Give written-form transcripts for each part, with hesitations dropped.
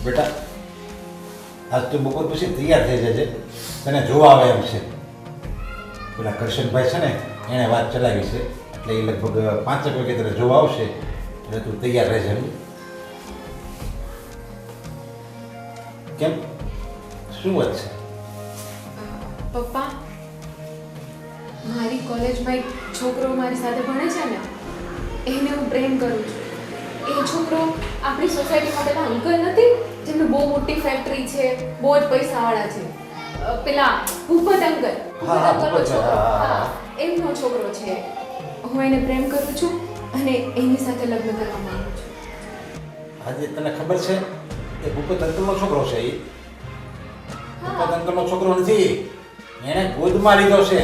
બેટા આજ તો બપોર પછી તૈયાર થઈ જજે, તને જોવા આવે એમ છે. પેલા કરશનભાઈ છે ને એણે વાત ચલાવી છે, એટલે એ લગભગ 5 વાગે તને જોવા આવશે, એટલે તું તૈયાર રહેજે. કેમ, શું વાત છે? પપ્પા, મારી કોલેજમાં એક છોકરો મારી સાથે ભણે છે ને, એને હું પ્રેમ કરું છું. એ છોકરો આપણી સોસાયટીમાં પેલા અંકલ નથી જેમનું બહુ મોટી ફેક્ટરી છે, બહુ જ પૈસાવાળા છે, પેલા ભૂપત અંકલ, અંકલનો છોકરો, હા એમનો છોકરો છે. હું એને પ્રેમ કરું છું અને એની સાથે લગ્ન કરવા માંગુ છું. આજે તને ખબર છે એ ભૂપત અંકલનો છોકરો છે? એ ભૂપત અંકલનો છોકરો નથી, એણે ગોદમાં લીધો છે,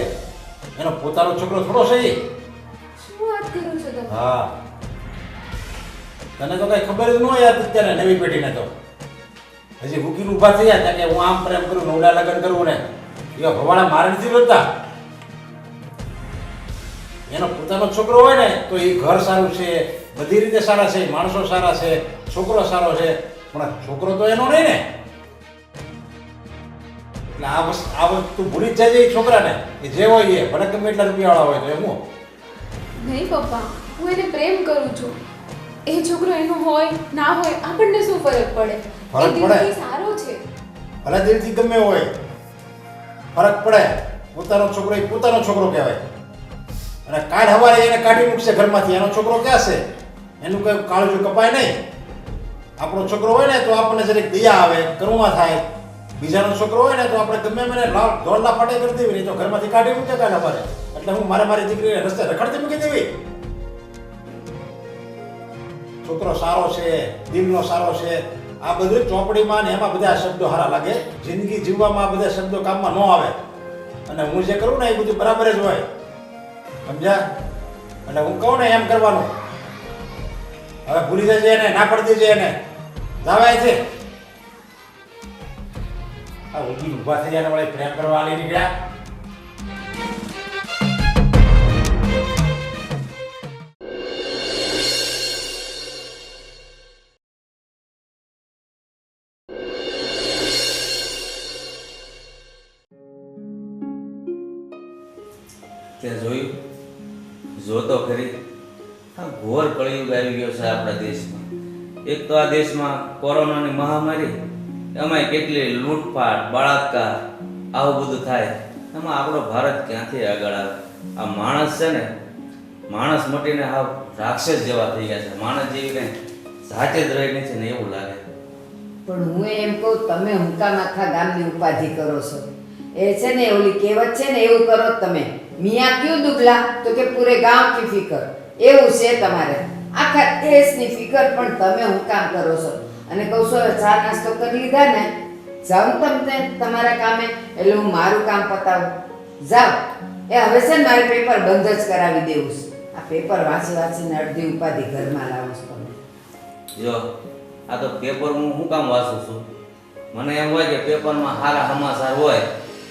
એનો પોતાનો છોકરો થોડો છે. શું વાત કરો છો તમે? હા, તને તો કઈ ખબર જ ન હોય અત્યારે નવી પેઢીને. તો હજી ભૂકીને ઊભા થયા હતા કે હું આમ પ્રેમ કરું, નવડા લગ્ન કરું ને એવા ભવાડા મારે નથી જોતા. એનો પોતાનો છોકરો હોય ને તો એ ઘર સારું છે, બધી રીતે સારા છે, માણસો સારા છે, છોકરો સારો છે, પણ છોકરો તો એનો નહીં ને. એટલે આ વસ્તુ ભૂલી જ જાય એ છોકરાને, કે જે હોય એ ભલે ગમે એટલા રૂપિયાવાળા હોય તો એમ. નહીં પપ્પા, હું એને પ્રેમ કરું છું. એ છોકરો એનો હોય ના હોય આપણને શું ફરક પડે? ફરક એ પડે. દિલથી સારો છે. ભલે દિલથી ગમે હોય, ફરક પડે. પોતાનો છોકરો એ પોતાનો છોકરો કહેવાય. અને કાલ હવારે એને કાઢી મૂકશે ઘરમાંથી, એનો છોકરો ક્યાં છે? એનું કઈ કાળજું કપાય નહીં. આપણો છોકરો હોય ને તો આપણને જરીક દયા આવે, કરુણા થાય. બીજાનો છોકરો હોય ને તો આપણે ગમે મને દોડ લાફાટે કરી દેવી, નહીં તો ઘરમાંથી કાઢી મૂકે કાલ હવારે. એટલે હું મારી દીકરીને રસ્તે રખડતી મૂકી દેવી. છોકરો સારો છે, દિલનો સારો છે, આ બધું ચોપડીમાં ને એમાં બધા શબ્દો સારા લાગે. જિંદગી જીવવામાં આ બધા શબ્દો કામમાં ન આવે. અને હું જે કરું ને એ બધું બરાબર જ હોય, સમજ્યા? એટલે હું કહું ને એમ કરવાનું. હવે ભૂલી જજે એને, ના પડી દેજે એને. જાવાય છે આ ઉભી ઊભા થઈ જાય વળી પ્રેમ કરવા આલી નીકળ્યા. તે જોયું, જોતો ખરી, આ ઘોર કળિયુગ આવી ગયો છે આપણા દેશમાં. એક તો આ દેશમાં કોરોનાની મહામારી, એમાંય કેટલી લૂંટફાટ, બળાત્કાર, આવું બધું થાય. એમાં આપણો ભારત ક્યાંથી આગળ આવે? આ માણસ છે ને, માણસ મટીને હાવ રાક્ષસ જેવા થઈ ગયા છે. માણસ જેવી કંઈ જાતે જ રહી નથી ને એવું લાગે. પણ હું એમ કહું, તમે હુંકામ આખા ગામની ઉપાધિ કરો છો. એ છે ને ઓલી કહેવત છે ને, એવું કરો તમે. મિયા ક્યું દુબલા તો કે પૂરે ગામ કી ફિકર. એવું છે તમારે, આખા દેશની ફિકર પણ તમે હુંકામ કરો છો. અને કહું છું હવે ચા નાસ્તો કરી લીધા ને, જાઉં તમને તમારા કામે, એટલે હું મારું કામ પતાવું. જાઓ. એ હવે છે ને મારે પેપર બંધ જ કરાવી દેવું છે. આ પેપર વાંચીને અડધી ઉપાધિ ઘરમાં લાવો છો તમે. જો આ તો પેપર હું શું કામ વાંચું છું? મને એમ હોય કે પેપરમાં સારા સમાચાર હોય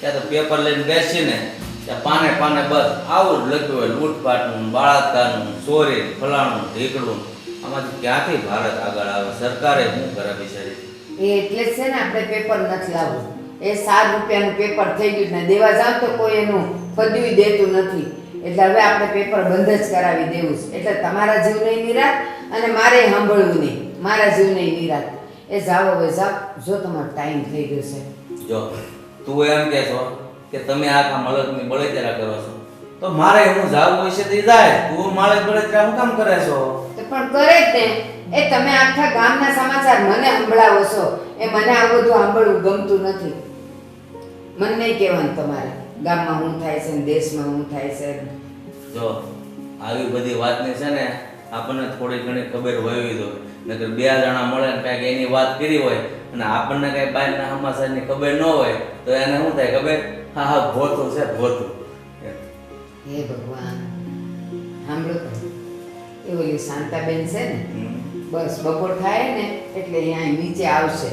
ત્યાં તો પેપર લઈને બેસીને ત્યાં પાને પાને બસ આવું જ લખ્યું હોય, લૂંટફાટનું, બળાત્કારનું, ચોરી, ફલાણું, ઢીકડું. આમાંથી ક્યાંથી ભારત આગળ આવે? સરકારે શું કરે બિચારી? એ એટલે જ છે ને આપણે પેપર નથી લાવવું. એ 7 રૂપિયાનું પેપર થઈ ગયું ને દેવા જાવ તો કોઈ એનું પદવી દેતું નથી. એટલે હવે આપણે પેપર બંધ જ કરાવી દેવું છે. એટલે તમારા જીવને નિરાત અને મારે સાંભળવું નહીં, મારા જીવને નિરાત. એ જાઓ હવે જાઓ, જો તમારો ટાઈમ થઈ ગયો છે. જો તું એમ કહે છો કે તમે આખા મલકની બળતરા કરો છો, તો મારે હું જાવું હોય છે તે જાય. તું મારે બળતરા હું કામ કરે છો? તો પણ કરે જ ને. એ તમે આખા ગામના સમાચાર મને સંભળાવો છો, એ મને આ બધું સાંભળવું ગમતું નથી. મને નહીં કહેવાનું તમારે ગામમાં શું થાય છે ને દેશમાં શું થાય છે. જો આવી બધી વાતની છે ને આપણને થોડી ઘણી ખબર હોવી જોઈએ. નકર 2 જણા મળે ને કાંઈક એની વાત કરી હોય અને આપણને કાંઈ બહારના સમાચારની ખબર ન હોય તો એને શું થાય ખબર? હા હા ભોતું છે, ભોતું. હે ભગવાન, સાંભળો તો, એ ઓલી શાંતાબેન છે ને, બસ બપોર થાય ને એટલે અહીંયા નીચે આવશે,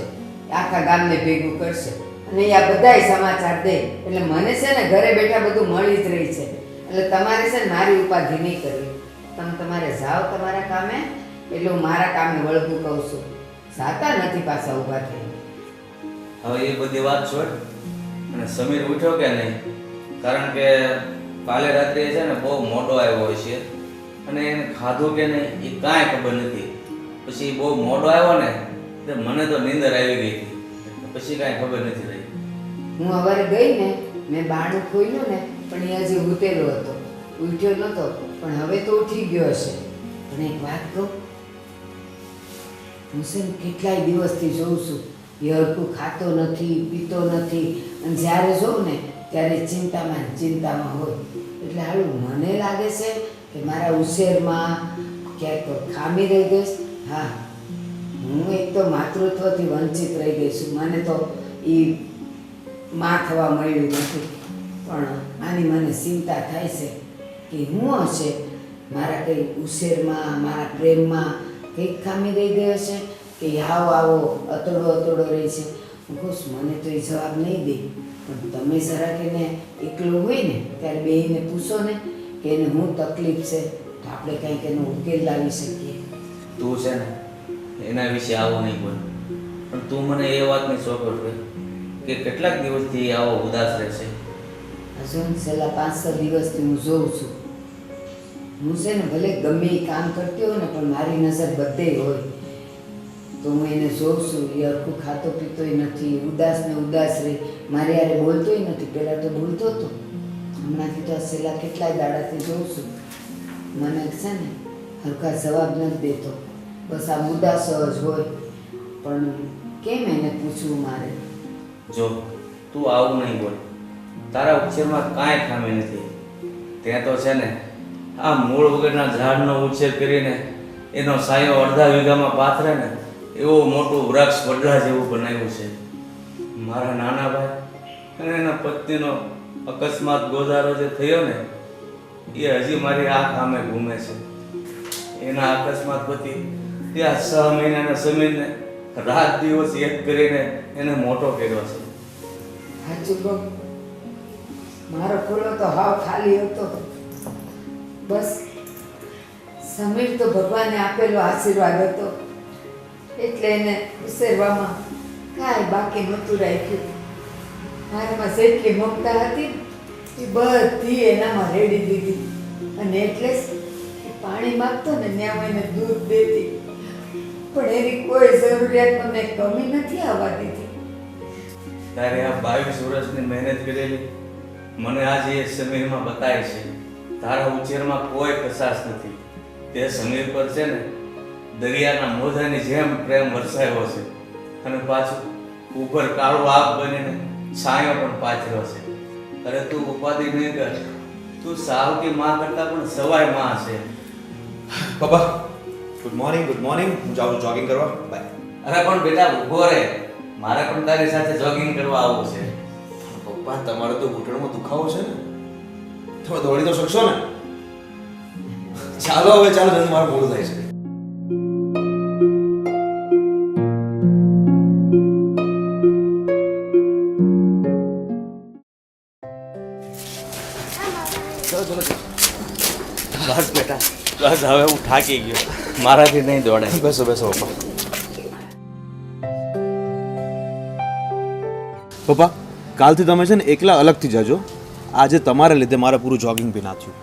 આખા ગામને ભેગું કરશે અને આ બધાય સમાચાર દે. એટલે મને છે ને ઘરે બેઠા બધું મળી જ રહી છે. એટલે તમારે છે ને મારી ઉપાધિ નહીં કરવી. તમે તમારે જાઓ તમારા કામે, એટલે હું મારા કામે વળગું કહું છું. સાતા નથી પાછા ઊભા થઈ. હવે એ બધી વાત છોડ અને સમીર ઉઠ્યો કે નહીં, કારણ કે કાલે રાત્રે છે ને બહુ મોટો આવ્યો હોય છે અને એને ખાધું કે નહીં એ કાંઈ ખબર નથી. પછી બહુ મોટો આવ્યો ને એટલે મને તો નીંદર આવી ગઈ હતી, પછી કાંઈ ખબર નથી રહી. હું સવારે ગઈ ને મેં બારણું ખોલ્યું ને પણ એ હજી ઉતેલો હતો, ઉઠ્યો નહોતો, પણ હવે તો ઉઠી ગયો હશે. પણ એક વાત કહું, હું છે ને કેટલાય દિવસથી જોઉં છું એ હરખું ખાતો નથી, પીતો નથી, અને જ્યારે જોઉં ને ત્યારે ચિંતામાં હોય. એટલે હાલું મને લાગે છે કે મારા ઉછેરમાં ક્યાંક ખામી રહી ગઈ છે. હા, હું એક તો માતૃત્વથી વંચિત રહી ગઈ છું, મને તો એ માં થવા મળ્યું નથી. પણ આની મને ચિંતા થાય છે કે હું હશે મારા કંઈ ઉછેરમાં, મારા પ્રેમમાં કંઈક ખામી રહી ગઈ હશે કે આવો અતડો રહી છે. હું કહું છું મને તો એ જવાબ નહીં દે, પણ તમે જરાક એને એકલું હોય ને ત્યારે બેહીને પૂછો ને કે એને શું તકલીફ છે, તો આપણે કંઈક એનો ઉકેલ લાવી શકીએ. તું છે ને એના વિશે આવું નહીં બોલ, પણ તું મને એ વાતની ચોખવટ કર કે કેટલાક દિવસથી આવો ઉદાસ રહેશે. હજુ છેલ્લા 5-6 દિવસથી હું જોઉં છું. હું છે ને ભલે ગમે એ કામ કરતી હોય ને પણ મારી નજર બધે હોય, તો હું એને જોઉં છું. એ હરખું ખાતો પીતોય નથી, ઉદાસ રહી, મારી યારે બોલતોય નથી. પહેલાં તો બોલતો હતો, હમણાંથી તો છેલ્લા કેટલાય દાડાથી જોઉં છું મને છે ને હરખા જવાબ નથી દેતો, બસ આ ઉદાસ જ હોય. પણ કેમ એને પૂછવું મારે? જો તું આવું નહીં બોલ, તારા ઉછેરમાં કાંઈ ખામી નથી. ત્યાં તો છે ને આ મૂળ વગરના ઝાડનો ઉછેર કરીને એનો સાયો અડધા વીઘામાં પાથરે ને એવું મોટું વૃક્ષ વડલા જેવું બનાવ્યું છે. મારા નાના ભાઈ અને એના પત્નીનો અકસ્માત ગોઝારો જે થયો ને એ હજી મારી આ કામે ઘૂમે છે. એના અકસ્માત પછી ત્યાં 6 મહિનાના સમીરને રાત દિવસ એક કરીને એને મોટો કર્યો છે. સાચું કહું, મારો ખોલો તો હાવ ખાલી હતો. બસ સમીર તો ભગવાને આપેલો આશીર્વાદ હતો, એટલે એને ઉછેરવામાં કાંઈ બાકી નહોતું રાખ્યું. મારામાં જેટલી મમતા હતી એ બધી એનામાં રેડી દીધી, અને એટલે જ એ પાણી માગતો ને ત્યાં હું એને દૂધ દેતી, પણ એની કોઈ જરૂરિયાતમાં મેં કમી નથી આવવા દીધી. તારે આ 22 વર્ષની મહેનત કરેલી મને આજે એ સમીરમાં બતાય છે. તારા ઉછેરમાં કોઈ કસાશ નથી. તે સમીર પર છે ને દરિયાના મોજાની જેમ પ્રેમ વરસાયો છે, અને પાછું ઉપર કાળો આપ બનીને છાંયો પણ પાથર્યો છે. અરે તું ઉપાધિ નહીં કર, તું સાવકી માં કરતા પણ સવાય માં છે. પપ્પા ગુડ મોર્નિંગ. હું જાઉં છું જોગિંગ કરવા. બાય. અરે પણ બેટા ઊભો રહે, મારે પણ તારી સાથે જોગિંગ કરવા આવવું છે. પપ્પા તમારે તો ઘૂંટણમાં દુખાવો છે ને, તમે દોડી તો શકશો ને? ચાલો જલ્દી, મારું મોડું થાય છે. બસ બેટા બસ, હવે હું થાકી ગયો, મારાથી નહીં દોડાય. બેસો પપ્પા. પપ્પા કાલથી તમે છે ને એકલા અલગથી જજો. આજે તમારા લીધે મારે પૂરું જોગિંગ બી ના થયું.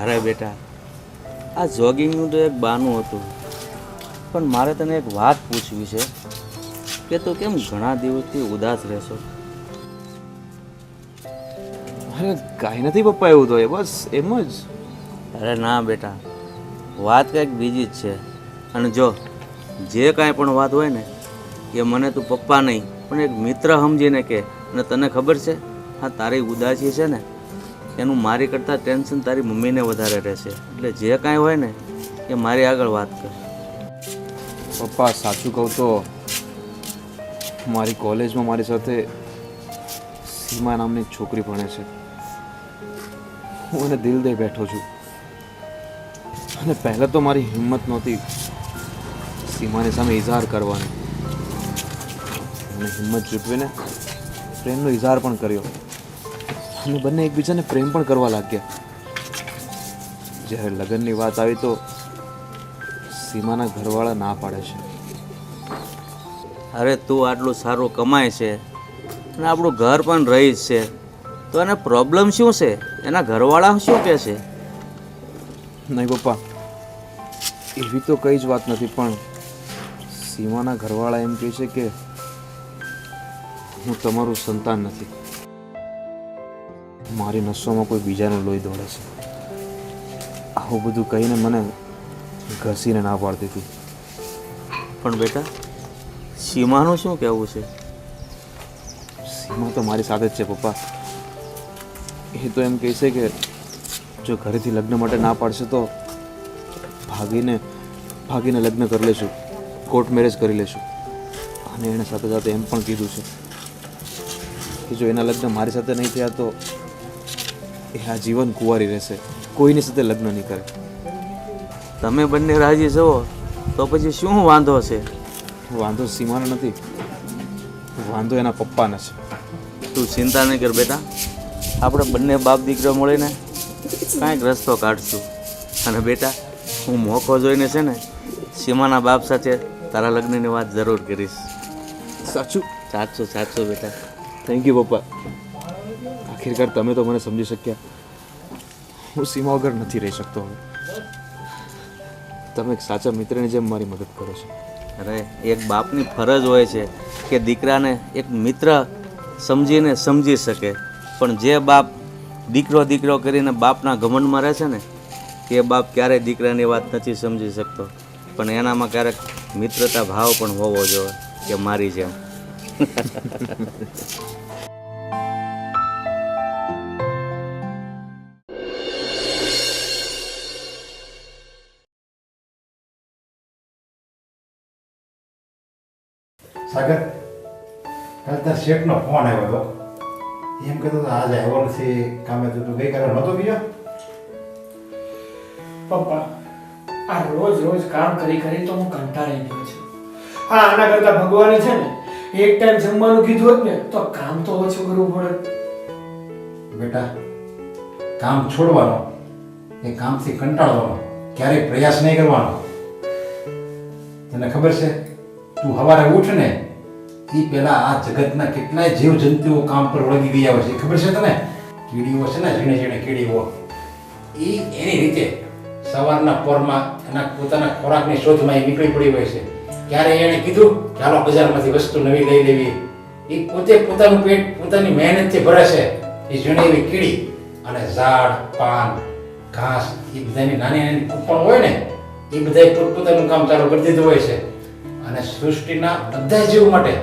અરે બેટા, આ જોગિંગનું તો એક બહાનું હતું, પણ મારે તને એક વાત પૂછવી છે કે તું કેમ ઘણા દિવસથી ઉદાસ રહેશો? અરે કાંઈ નથી પપ્પા, એવું તો બસ એમ જ. અરે ના બેટા, વાત કંઈક બીજી જ છે. અને જો જે કાંઈ પણ વાત હોય ને એ મને તું પપ્પા નહીં પણ એક મિત્ર સમજીને કે. અને તને ખબર છે હા તારી ઉદાસી છે ને એનું મારી કરતાં ટેન્શન તારી મમ્મીને વધારે રહેશે. એટલે જે કાંઈ હોય ને એ મારી આગળ વાત કર. પપ્પા સાચું કહું તો મારી કોલેજમાં મારી સાથે સીમા નામની એક છોકરી ભણે છે. હું એને દિલ દઈ બેઠો છું, અને પહેલાં તો મારી હિંમત નહોતી સીમાની સામે ઇઝહાર કરવાની. અને હિંમત જૂટવીને પ્રેમનો ઇઝહાર પણ કર્યો, અને બંને એકબીજાને પ્રેમ પણ કરવા લાગ્યા. જ્યારે લગ્નની વાત આવી તો સીમાના ઘરવાળા ના પાડે છે. અરે તું આટલું સારું કમાય છે અને આપણું ઘર પણ રહીશ છે, તો એને પ્રોબ્લેમ શું છે? એના ઘરવાળા શું કહે છે? નહીં પપ્પા, એવી તો કઈ જ વાત નથી, પણ સીમાના ઘરવાળા એમ કહે છે કે હું તમારું સંતાન નથી. મારી નસોમાં કોઈ બીજાનું લોહી દોડે છે. આવું બધું કહીને મને ઘસીને ના પાડતી હતી. પણ બેટા, સીમાનું શું કહેવું છે? સીમા તો મારી સાથે જ છે પપ્પા. એ તો એમ કહે છે કે જો ઘરેથી લગ્ન માટે ના પાડશે તો ભાગીને લગ્ન કરી લેશું, કોર્ટ મેરેજ કરી લેશું. અને એણે સાથે સાથે એમ પણ કીધું છે કે જો એના લગ્ન મારી સાથે નહીં થયા તો એ આ જીવન કુંવારી રહેશે, કોઈની સાથે લગ્ન નહીં કરે. તમે બંને રાજી છો તો પછી શું વાંધો છે? વાંધો સીમાનો નથી, વાંધો એના પપ્પાને છે. તું ચિંતા નહીં કર બેટા, આપણે બંને બાપ દીકરો મળીને કાંઈક રસ્તો કાઢશું. અને બેટા, હું મોકો જોઈને છે ને સીમાના બાપ સાથે તારા લગ્નની વાત જરૂર કરીશ. સાચું? સાચું સાચું બેટા. થેન્ક યુ પપ્પા. આખિરકાર તમે તો મને સમજી શક્યા. હું સીમા વગર નથી રહી શકતો હવે. તમે એક સાચા મિત્રની જેમ મારી મદદ કરો છો. અરે એક બાપની ફરજ હોય છે કે દીકરાને એક મિત્ર સમજીને સમજી શકે, પણ જે બાપ દીકરો કરીને બાપના ઘમંડમાં રહે છે ને તે બાપ ક્યારેય દીકરાની વાત નથી સમજી શકતો. પણ એનામાં ક્યારેક મિત્રતા ભાવ પણ હોવો જોઈએ કે મારી જેમ. સાગર, કાલ તાર શેઠનો ફોન આવ્યો હતો. એમ કહેતો હતો આજે આવ્યો નથી કામે, તું ગઈકાલે નહોતો ગયો? પપ્પા, આ રોજ કામ કરી તો હું કંટાળી ગયો છું. હા, આના કરતા ભગવાને છે ને એક ટાઈમ જમવાનું કીધું હોત ને તો કામ તો ઓછું કરવું પડે. બેટા, કામ છોડવાનો, એ કામથી કંટાળવાનો, ક્યારેય પ્રયાસ નહીં કરવાનો. તને ખબર છે, તું સવારે ઉઠ ને એ પહેલા આ જગતના કેટલાય જીવ જંતુઓ કામ પર વળગી ગયા હોય છે, ખબર છે તને? કીડીઓ છે ને, ઝીણે કીડીઓ, એ એની રીતે સવારના પોરમાં એના પોતાના ખોરાકની શોધમાં એ નીકળી પડી હોય છે. ક્યારે એણે કીધું કે હાલો બજારમાંથી વસ્તુ નવી લઈ લેવી, એ પોતે પોતાનું પેટ પોતાની મહેનતથી ભરે છે. એ ઝીણી એવી કીડી અને ઝાડ, પાન, ઘાસ, એ બધાની નાની કૂપણ હોય ને, એ બધાએ પોતપોતાનું કામ ચાલુ કરી દીધું હોય છે. અને સૃષ્ટિના બધા જીવ માટે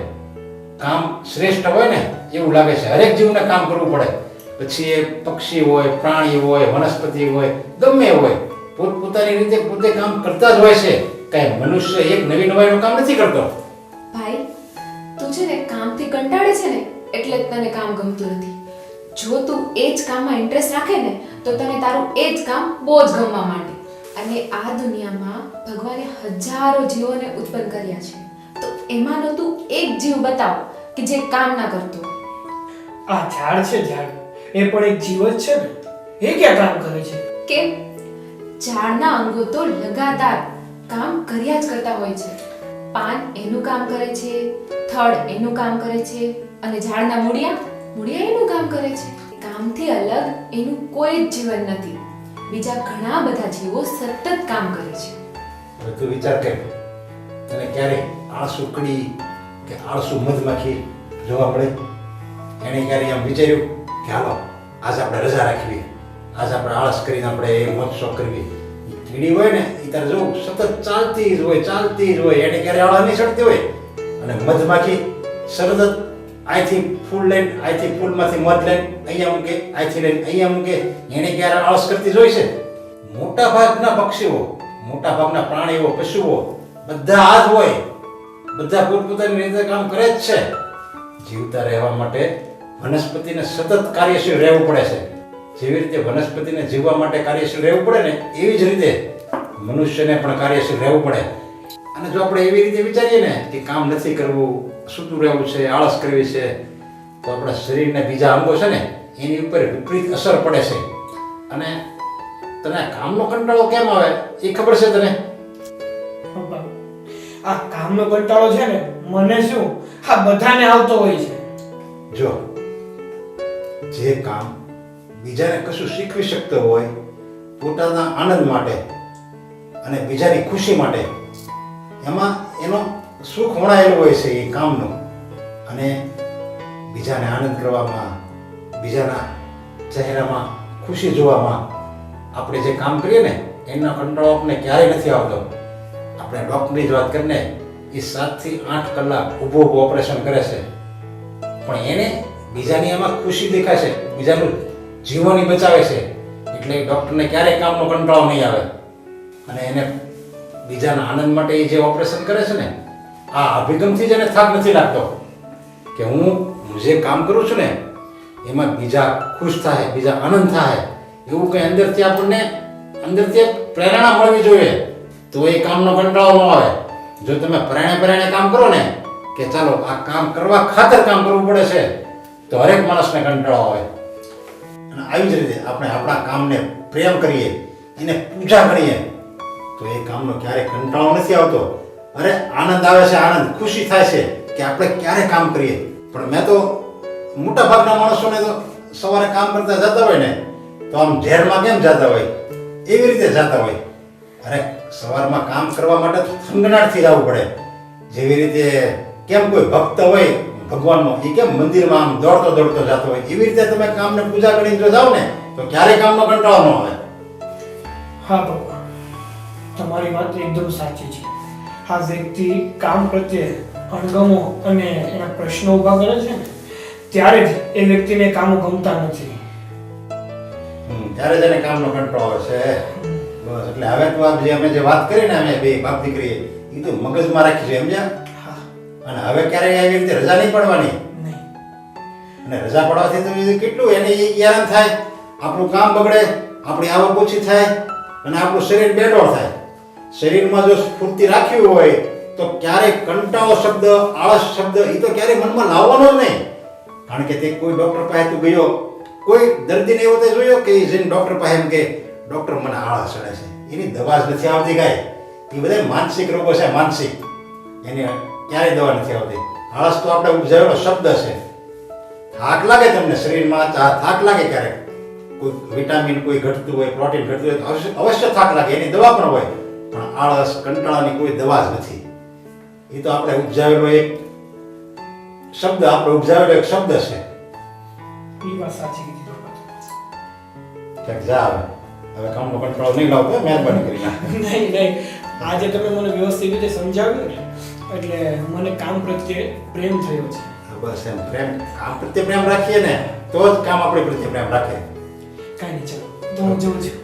કામ શ્રેષ્ઠ હોય ને એવું લાગે છે. હરેક જીવને કામ કરવું પડે, પછી એ પક્ષી હોય, પ્રાણી હોય, વનસ્પતિ હોય, ગમે હોય, પોતપોતાની રીતે પોતે કામ કરતા જ હોય છે. કાંઈ મનુષ્ય એક નવી નવાઈનું કામ નથી કરતો. ભાઈ, તું છે ને કામથી કંટાળે છે ને એટલે જ તને કામ ગમતું નથી. જો તું એ જ કામમાં ઇન્ટરેસ્ટ રાખે ને તો તને તારું એ જ કામ બહુ જ ગમવા માંડે. અને આ દુનિયામાં ભગવાને હજારો જીવોને ઉત્પન્ન કર્યા છે, તો એમાંનો તું એક જીવ બતાવ કે જે કામ ના કરતો. આ ઝાડ છે, ઝાડ એ પણ એક જીવ જ છે ને, એ ક્યાં કામ કરે છે? કેમ? ઝાડના અંગો તો લગાતાર કામ કર્યા જ કરતા હોય છે. પાન એનું કામ કરે છે, થડ એનું કામ કરે છે, અને ઝાડના મૂળિયા એનું કામ કરે છે. કામથી અલગ એનું કોઈ જ જીવન નથી. બીજા ઘણા બધા જીવો સતત કામ કરે છે. હવે તું વિચાર કર, તને ક્યારે આળસુ કડી કે આળસુ મધમાખી જોવા મળે? એણે ક્યારે એમ વિચાર્યું કે હાલો આજે આપણે રજા રાખવી, આજે આપણે આળસ કરીને આપણે મોજ શોખ કરવી? એ કીડી હોય ને એ તારે જો સતત ચાલતી જ હોય. એને ક્યારે આળસ નહીં ચડતી હોય. અને મધમાખી સતત અહીંથી ફૂલ લઈને, અહીંથી ફૂલમાંથી મધ લઈને અહીંયા મૂકે, અહીંથી લઈને અહીંયા મૂકે. એને ક્યારે આળસ કરતી જોઈ છે? મોટા ભાગના પક્ષીઓ, મોટા ભાગના પ્રાણીઓ, પશુઓ બધા આ જ હોય. બધા પોતપોતાની રીતે કામ કરે જ છે. જીવતા રહેવા માટે વનસ્પતિને સતત કાર્યશીલ રહેવું પડે છે. જેવી રીતે વનસ્પતિને જીવવા માટે કાર્યશીલ રહેવું પડે ને, એવી જ રીતે મનુષ્યને પણ કાર્યશીલ રહેવું પડે. અને જો આપણે એવી રીતે વિચારીએ ને કે કામ નથી કરવું, સૂતું રહેવું છે, આળસ કરવી છે, તો આપણા શરીરના બીજા અંગો છે ને એની ઉપર વિપરીત અસર પડે છે. અને તને કામનો કંટાળો કેમ આવે એ ખબર છે તને? પપ્પા, આ કામનો કંટાળો છે ને મને શું આ બધાને આવતો હોય છે. જો જે કામ બીજાને કશું શીખવી શકતો હોય પોતાના આનંદ માટે અને બીજાની ખુશી માટે, એમાં એનો સુખ વણાયેલું હોય છે એ કામનું. અને બીજાને આનંદ કરવામાં, બીજાના ચહેરામાં ખુશી જોવામાં આપણે જે કામ કરીએ ને એનો કંટાળો આપણને ક્યારેય નથી આવતો. આપણે ડૉક્ટરની જ વાત કરીને, એ 7 થી 8 કલાક ઊભો ઓપરેશન કરે છે, પણ એને બીજાની એમાં ખુશી દેખાય છે, બીજાનું જીવન બચાવે છે, એટલે ડૉક્ટરને ક્યારેય કામનો કંટાળો નહીં આવે. અને એને બીજાના આનંદ માટે એ જે ઓપરેશન કરે છે ને, આ અભિગમથી જ એને થાક નથી લાગતો કે હું જે કામ કરું છું ને એમાં બીજા ખુશ થાય, બીજા આનંદ થાય, એવું કંઈ અંદરથી આપણને અંદરથી એક પ્રેરણા મળવી જોઈએ, તો એ કામનો કંટાળો ન આવે. જો તમે પ્રેરણે કામ કરો ને કે ચાલો આ કામ કરવા ખાતર કામ કરવું પડે છે, તો હરેક માણસને કંટાળો આવે. અને આવી જ રીતે આપણે આપણા કામને પ્રેમ કરીએ, એને પૂજા કરીએ, તો એ કામનો ક્યારેય કંટાળો નથી આવતો. અરે આનંદ આવે છે, આનંદ ખુશી થાય છે કે આપણે ક્યારે કામ કરીએ. પણ મેં તો મોટા ભાગના માણસોને તો સવારે કામ કરતા જતા હોય ને તો આમ ઝેરમાં કેમ જતા હોય એવી રીતે જતા હોય. અરે સવારમાં કામ કરવા માટે તો થનગનાટથી જવું પડે. જેવી રીતે કેમ કોઈ ભક્ત હોય ભગવાનનો, એ કેમ મંદિરમાં આમ દોડતો દોડતો જતો હોય, એવી રીતે તમે કામને પૂજા કરીને જો જાઓ ને તો ક્યારેય કામનો કંટાળો ન આવે. હા પપ્પા, તમારી વાત એકદમ સાચી છે. આ વ્યક્તિ કામ પ્રત્યે અણગમો અને એના પ્રશ્નો ઊભા કરે છે ને ત્યારે જ એ વ્યક્તિને કામો ગમતા નથી. ત્યારે જ એને કામનો કંટાળો આવે છે. બસ એટલે હવે તો આ જે અમે જે વાત કરી ને અમે બે બાપ દીકરી, એ તો મગજમાં રાખી છે, સમજ્યા? હા. અને હવે ક્યારેય આવી રીતે રજા નહીં પડવાની. નહીં. અને રજા પડવાથી તો એ કેટલું એને હેરાન થાય, આપણું કામ બગડે, આપણી આવક ઓછી થાય અને આપણું શરીર બેડોળ થાય. શરીરમાં જો સ્ફૂર્તિ રાખવી હોય તો ક્યારેય કંટાળો શબ્દ, આળસ શબ્દ એ તો ક્યારેય મનમાં લાવવાનો જ નહીં. કારણ કે તે કોઈ ડૉક્ટર પાસે તું ગયો, કોઈ દર્દીને એવો તે જોયો કે જઈને ડૉક્ટર પાસે એમ કે ડૉક્ટર મને આળસ ચડે છે, એની દવા જ નથી આવતી કાંઈ. એ બધા માનસિક રોગો છે, માનસિક, એની ક્યારેય દવા નથી આવતી. આળસ તો આપણે ઉપજાવેલો શબ્દ છે. થાક લાગે તમને શરીરમાં, થાક લાગે ક્યારેક, કોઈ વિટામિન કોઈ ઘટતું હોય, પ્રોટીન ઘટતું હોય તો અવશ્ય થાક લાગે, એની દવા પણ હોય. પણ આળસ કંટાળાની કોઈ દવા જ નથી. એ તો આપણે ઉપજાવેલો એક શબ્દ, આપણે ઉપજાવેલો એક શબ્દ છે. એ વાત સાચી કીધી પપ્પા. ક્યાંક જા હવે કામનો કંટાળો નહીં લાવતો, મહેરબાની કરીને. નહીં, આજે તમે મને વ્યવસ્થિત રીતે સમજાવ્યું ને એટલે મને કામ પ્રત્યે પ્રેમ થયો છે. બસ એમ પ્રેમ, કામ પ્રત્યે પ્રેમ રાખીએ ને તો જ કામ આપણી પ્રત્યે પ્રેમ રાખે. કાંઈ નહીં, ચલો તો હું જઉં છું.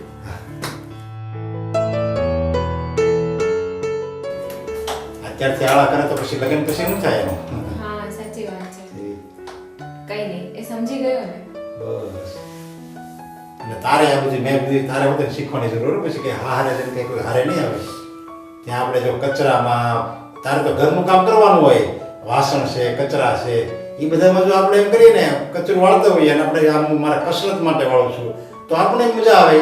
અત્યારથી આળા કરે તો પછી લગ્ન પછી શું થાય એનું? હા સાચી વાત છે. કઈ નહીં, એ સમજી ગયો ને. બસ. અને તારે આ બધી મેં બધી તારે બધું શીખવાની જરૂર પછી કે હા હારે જેમ કે કોઈ હારે નહીં આવે. ત્યાં આપણે જો કચરામાં, તારે તો ઘરનું કામ કરવાનું હોય, વાસણ છે, કચરા છે, એ બધામાં જો આપણે એમ કરીએ ને કચરું વાળતા હોઈએ અને આપણે આમ મારા કસરત માટે વાળું છું તો આપણે મજા આવે.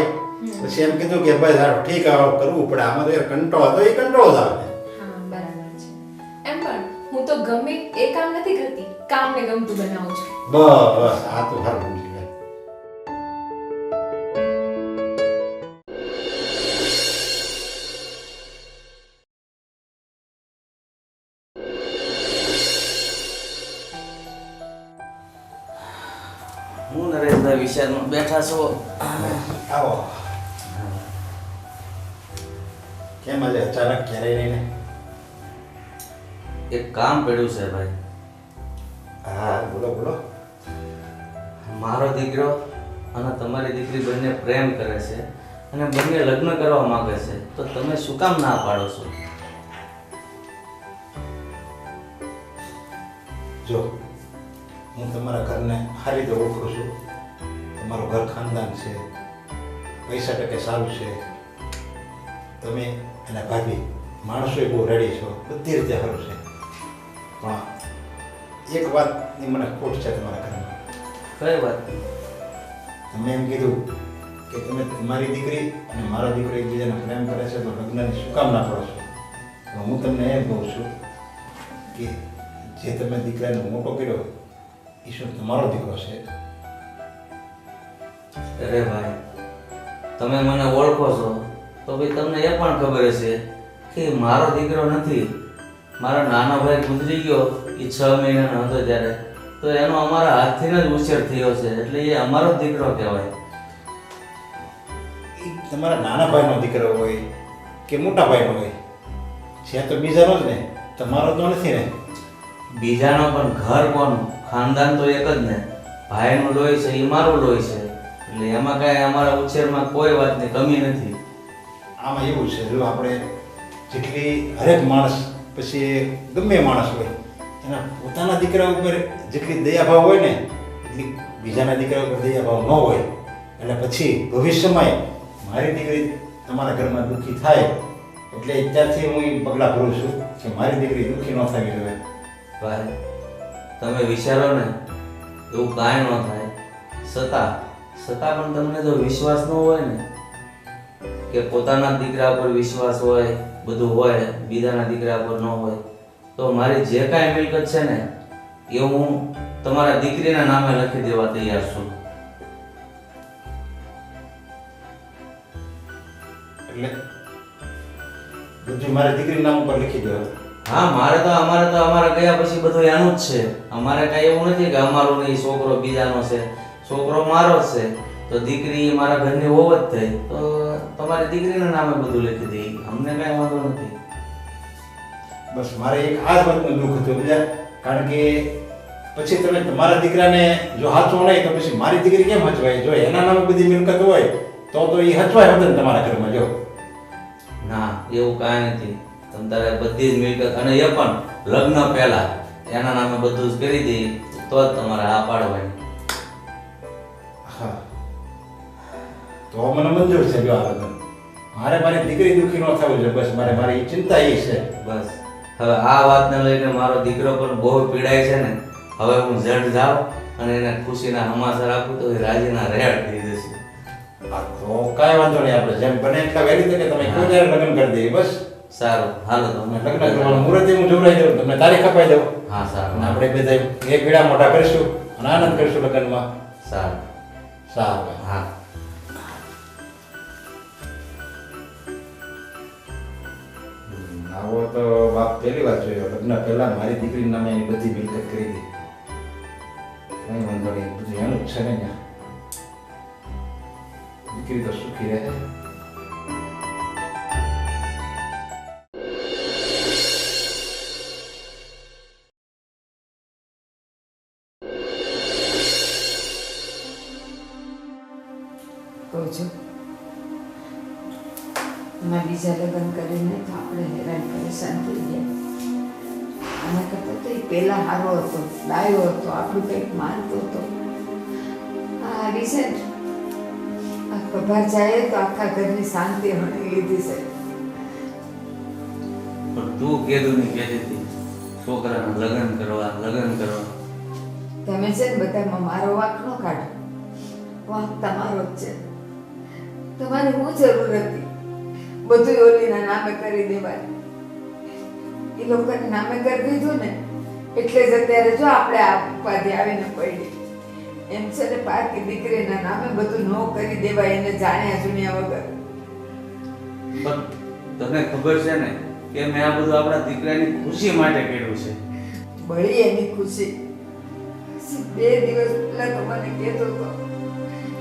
પછી એમ કીધું કે ભાઈ સારું ઠીક આવે, કરવું પડે, આમાં તો યાર કંટાળો, તો એ કંટાળો જ આવે. હા બરાબર છે. એમ પણ હું તો ગમે એ કામ નથી કરતી, કામને ગમતું બનાવું છું. બસ આ તો સારું સમજી ગયા. હું નરેશભાઈ વિચારમાં બેઠા છો. આવો. કેમ આજે અચાનક ક્યારેય નહીં ને? એક કામ પડ્યું છે ભાઈ. હા બોલો બોલો. મારો દીકરો અને તમારી દીકરી બંને પ્રેમ કરે છે અને બંને લગ્ન કરવા માંગે છે, તો તમે શું કામ ના પાડો છો? જો હું તમારા ઘરને સારી રીતે ઓળખું છું. તમારું ઘર ખાનદાન છે, પૈસા ટકે સારું છે, તમે અને ભાભી માણસો બહુ રેડી છો, બધી રીતે સારું છે. પણ એક વાતની મને ખોટ છે તમારા ઘરમાં. કઈ વાત? તમે એમ કીધું કે તમે તમારી દીકરી અને મારો દીકરો એકબીજાને પ્રેમ કરે છે તો લગ્નની શું કામ ના કરો છો? તો હું તમને એમ કહું છું કે જે તમે દીકરાને મોટો કર્યો એ શું તમારો દીકરો છે? અરે ભાઈ, તમે મને ઓળખો છો તો ભાઈ તમને એ પણ ખબર હશે કે મારો દીકરો નથી. મારો નાનો ભાઈ ગુજરી ગયો એ 6 મહિનાનો હતો ત્યારે, તો એનો અમારા હાથથી જ ઉછેર થયો છે, એટલે એ અમારો જ દીકરો કહેવાય. એ તમારા નાના ભાઈનો દીકરો હોય કે મોટા ભાઈનો હોય, છે તો બીજાનો જ ને, તમારો તો નથી ને. બીજાનો પણ ઘર કોનું, ખાનદાન તો એક જ ને. ભાઈનું લોહી છે એ મારું લોહી છે, એટલે એમાં કાંઈ અમારા ઉછેરમાં કોઈ વાતની કમી નથી. આમાં એવું છે, જો આપણે જેટલી હરેક માણસ પછી ગમે માણસ હોય એના પોતાના દીકરા ઉપર જેટલી દયાભાવ હોય ને એટલી બીજાના દીકરા ઉપર દયાભાવ ન હોય. એટલે પછી ભવિષ્યમાં મારી દીકરી તમારા ઘરમાં દુઃખી થાય એટલે ત્યારથી હું એ પગલાં ભરું છું કે મારી દીકરી દુઃખી ન થવી જોઈએ. ભાઈ, તમે વિચારો ને એવું કાંઈ ન થાય. છતાં પણ તમને જો વિશ્વાસ ન હોય ને, કે પોતાના દીકરા પર વિશ્વાસ હોય, બધું હોય, બીજાના દીકરા પર ન હોય, તો મારી જે કાંઈ મિલકત છે ને એ હું તમારા દીકરીના નામે લખી દેવા તૈયાર છું. એટલે બધું મારી દીકરીના નામ ઉપર લખી દો. હા, અમારે તો અમારા ગયા પછી બધું એનું જ છે. અમારે કાંઈ એવું નથી કે અમારો નહીં, છોકરો બીજાનો છે. છોકરો મારો જ છે, તો દીકરી મારા ઘરની હોવ જ થઈ, તો તમારી દીકરીના નામે બધું લખી દઈએ, અમને કાંઈ વાંધો નથી. બસ મારે એક આ જ વાતનું દુઃખ હતું બીજા, કારણ કે પછી તમે તમારા દીકરાને જો હાચવો નહીં તો પછી મારી દીકરી કેમ હચવાય? જો એના નામે બધી મિલકત હોય તો એ હચવાય હોત ને તમારા ઘરમાં. જો ના, એવું કાંઈ નથી. તમે તારે બધી જ મિલકત, અને એ પણ લગ્ન પહેલા એના નામે બધું જ કરી દઈએ તો જ તમારે આ પાડવાની. હા, તો મને મંજૂર છે. જો આ લગ્ન મારી દીકરી દુઃખી ન થવું જોઈએ, બસ મારી ચિંતા એ છે. બસ હવે આ વાતને લઈને મારો દીકરો પણ બહુ પીડાય છે ને, હવે હું ઝટ જાઉં અને એને ખુશીના સમાચાર આપું તો એ રાજીના રેડ થઈ જશે. હા, તો કાંઈ વાંધો નહીં, આપણે જેમ બને એટલા વહેલી તકે તમે કોઈ ત્યારે લગ્ન કરી દઈએ. બસ સારું, હાલો તમે લગ્ન કરવાનું મુહૂર્ત હું જોડાઈ દઉં, તમને તારીખ અપાઈ દઉં. હા, સારું. અને આપણે બધા એક પીડા મોટા કરીશું અને આનંદ કરીશું લગ્નમાં. સારું. સારું. હા. આવો તો બાપ પહેલી વાર જોયો. લગ્ન પહેલા મારી દીકરી નામે એની બધી મિલકત કરી દીધી. કઈ વાંધો નહીં, બધું એનું જ છે ને. દીકરી તો સુખી રહે. કહું છું એમાં બીજા લગ્ન કરીને તો આપણે હેરાન પરેશાન થઈ ગયા. આના કરતાં તો એ પહેલાં સારો હતો, ડાયો હતો, આપણું કંઈક માનતો હતો. આ રિસેન્ટ આ પગાર જાય તો આખા ઘરની શાંતિ હણી લીધી છે. પણ તું કીધું ને કહેતી હતી છોકરાના લગ્ન કરવા. તમે છે ને બધામાં મારો વાંક ન કાઢો, વાંક તમારો જ છે. તમારે શું જરૂર હતી બધું ઓલીના નામે કરી દેવાની? એ લોકોને નામે કરી દીધું ને એટલે જ અત્યારે જો આપણે આ ઉપાધિ આવીને પડી. એમ છે ને પારકી દીકરીના નામે બધું ન કરી દેવાય, એને જાણ્યા સુન્યા વગર. પણ તને ખબર છે ને કે મેં આ બધું આપણા દીકરાની ખુશી માટે કર્યું છે. બળી એની ખુશી. 2 દિવસ પહેલા તો મને કહેતો હતો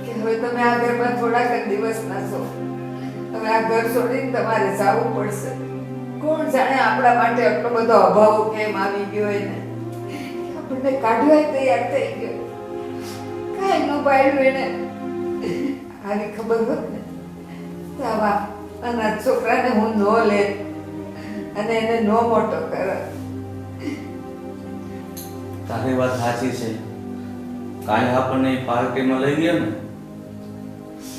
કે હવે તમે આ ઘરમાં થોડાક જ દિવસ ના છો, હવે આ ઘર છોડીને તમારે જવું પડશે. કોણ જાણે આપણા માટે આટલો બધો અભાવ કેમ આવી ગયો એને, આપણને કાઢવા તૈયાર થઈ ગયો. કાંઈ ન પાડ્યું એને. આવી ખબર હોત ને તો આવા અનાથ છોકરાને હું ન લે અને એને ન મોટો કરે. તારી વાત સાચી છે. કાલે આપણને પાર્ટીમાં લઈ ગયો ને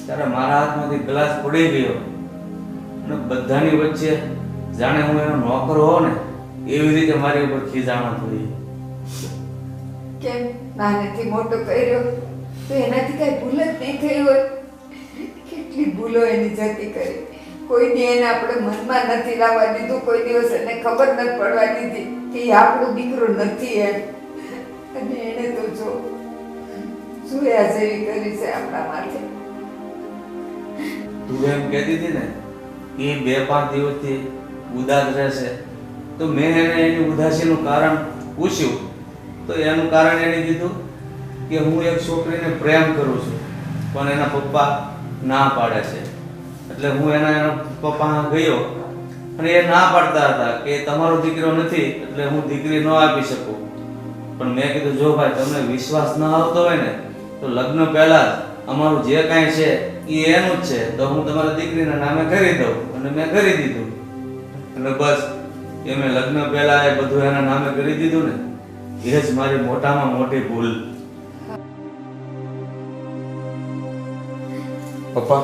ત્યારે મારા હાથમાંથી ગ્લાસ પડી ગયો અને બધાની વચ્ચે જાણે હું એનો નોકર હોઉં ને એવી રીતે મારી ઉપર ખીજાણા થઈ. કેમ નાનેથી મોટો કર્યો તો એનાથી કઈ ભૂલ જ નહીં થઈ હોય? કેટલી ભૂલો એની જતી કરી. કોઈ દી એને આપણે મનમાં નથી લાવવા દીધું, કોઈ દિવસ એને ખબર નથી પડવા દીધી કે એ આપણો દીકરો નથી એમ. અને એને તો જો જોયા જેવી કરી છે આપણા માથે. તું એમ કહેતી હતી ને કે 2-5 દિવસથી ઉદાસ રહેશે, તો મેં એને એની ઉદાસીનું કારણ પૂછ્યું તો એનું કારણ એને કીધું કે હું એક છોકરીને પ્રેમ કરું છું પણ એના પપ્પા ના પાડે છે. એટલે હું એના પપ્પા ગયો અને એ ના પાડતા હતા કે તમારો દીકરો નથી એટલે હું દીકરી ન આપી શકું. પણ મેં કીધું જો ભાઈ તમને વિશ્વાસ ન આવતો હોય ને તો લગ્ન પહેલા અમારું જે કાંઈ છે એ એનું જ છે, તો હું તમારા દીકરીના નામે કરી દઉં. અને મેં કરી દીધું. અને બસ એ મેં લગ્ન પહેલા એ બધું એના નામે કરી દીધું ને, એ જ મારી મોટામાં મોટી ભૂલ. પપ્પા,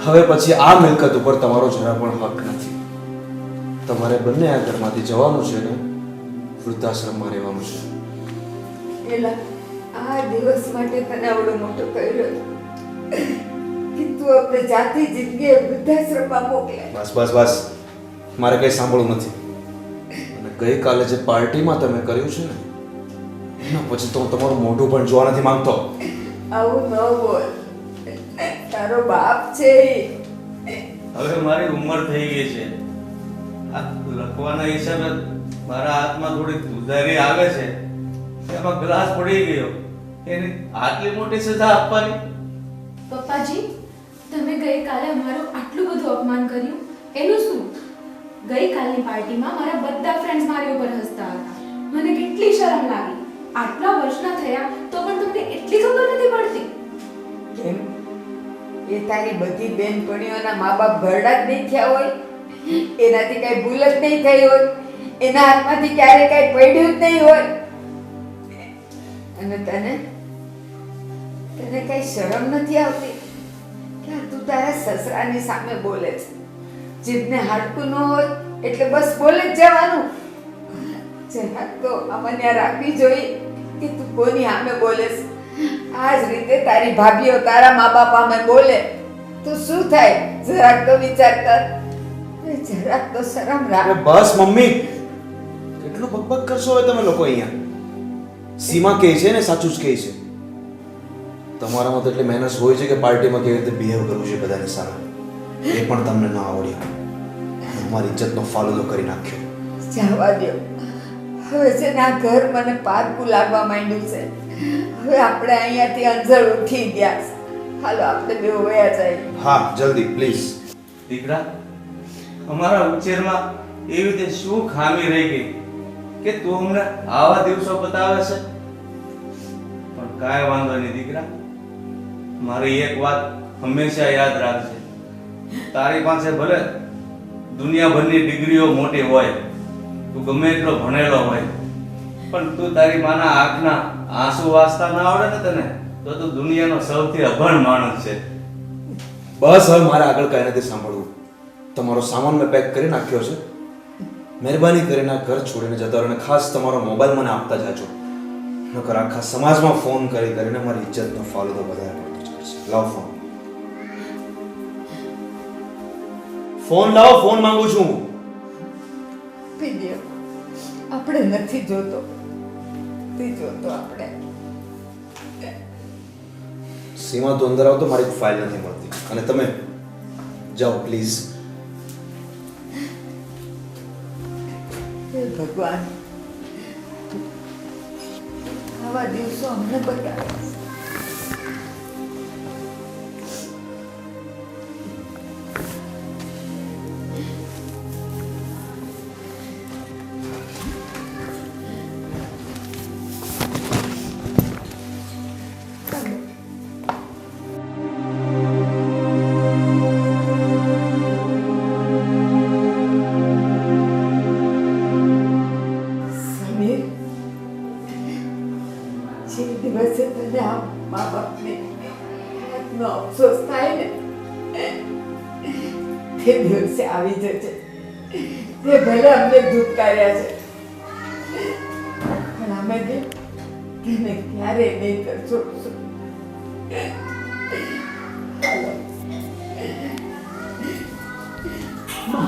હવે પછી આ મિલકત ઉપર તમારો જરા પણ હક નથી. તમારે બંને આ ઘરમાંથી જવાનું છે ને વૃદ્ધાશ્રમમાં રહેવાનું છે. એલા આ દિવસ માટે તને આવડો મોટો કર્યો કે તું આપણે જાતી જિંદગી વૃદ્ધાશ્રમમાં મોકલે. બસ બસ બસ, મારે કંઈ સાંભળવું નથી. અને ગઈકાલે જે પાર્ટીમાં તમે કર્યું છે ને એના પછી તો હું તમારું મોઢું પણ જોવા નથી માંગતો. આવું ન બોલ, તારો બાપ છે હવે મારી ઉંમર થઈ ગઈ છે. આ લખવાના હિસાબે મારા હાથમાં થોડી ઉધારી આવે છે, એમાં ગ્લાસ પડી ગયો, એની આટલી મોટી સજા આપવાની? પપ્પાજી, તમે ગઈકાલે અમારું આટલું બધું અપમાન કર્યું એનું શું? ગઈકાલની પાર્ટીમાં મારા બધા ફ્રેન્ડ્સ મારી ઉપર હસતા હતા. મને કેટલી શરમ લાગી. આટલા વર્ષના થયા તો પણ તમને એટલી ખબર નથી પડતી? કેમ એ તારી બધી બેનપણીઓના મા બાપ ઘરડા જ નહીં થયા હોય? એનાથી કઈ ભૂલ જ નહીં થઈ હોય? એના હાથમાંથી ક્યારે કઈ પડ્યું જ નહીં હોય? અને તને કઈ શરમ નથી આવતી કે તું તારા સસરાની સામે બોલે છે? જીભને હાડકું ન હોય એટલે બસ બોલે જ જવાનું. જરાક તો અમન્યા રાખવી જોઈએ કે તું કોની સામે બોલે છે. આ જ રીતે તારી ભાભીઓ તારા મા બાપ સામે બોલે તો શું થાય? જરાક તો વિચાર કર, જરાક તો શરમ રાખ. અરે બસ મમ્મી, કેટલું બકબક કરશો હવે તમે લોકો અહીંયા? સીમા કહે છે ને સાચું જ કહે છે. તમારામાં તો એટલી મહેનત હોય છે કે પાર્ટીમાં કેવી રીતે બિહેવ કરવું છે બધાની સામે એ પણ તમને ના આવડ્યું. અમારી ઇજ્જતનો ફાલુદો કરી નાખ્યો. જવા દો, હવે છે ને આ ઘર મને પારકું લાગવા માંડ્યું છે. હવે આપણે અહીંયાથી અંજર ઉઠી ગયા છે. હાલો આપણે બે વયા જાય. હા જલ્દી પ્લીઝ. દીકરા, અમારા ઉછેરમાં એવી રીતે શું ખામી રહી ગઈ કે તું હમણાં આવા દિવસો બતાવે છે? પણ કાંઈ વાંધો નહીં દીકરા, મારી એક વાત હંમેશા યાદ રાખજે. તારી પાસે ભલે દુનિયાભરની ડિગ્રીઓ મોટી હોય, તું ગમે એટલો ભણેલો હોય, પણ તું તારી માના આંખના આંસુ વાસતા ના આવડે ને તને, તો તું દુનિયાનો સૌથી અભણ માણસ છે. બસ હવે મારે આગળ કાંઈ નથી સાંભળવું. તમારો સામાન મેં પેક કરી નાખ્યો છે. મહેરબાની કરીને આ ઘર છોડીને જતા રહો અને ખાસ તમારો મોબાઈલ મને આપતા જાજો. નકર આખા સમાજમાં ફોન કરી કરીને મારી ઇજ્જતનો ફાલુદો વધારે પડતો ચાલશે. લાવ ફોન. ફોન લાવો, ફોન માંગુ છું. પીડીએફ આપણે નથી જોતો, તે જોતો આપણે. સીમા તો અંદર આવતો મારી ફાઇલ નથી મળતી અને તમે જાઓ પ્લીઝ. હે ભગવાન, આવા દિવસો અમને બતાવે. સમીર, જે દિવસે તને આ મા બાપને નો અફસોસ થાય ને તે દિવસે આવી જશે. તે ભલે અમને ધૂતકાર્યા છે પણ અમે તેને ક્યારેય નહીં કરશો. હાલો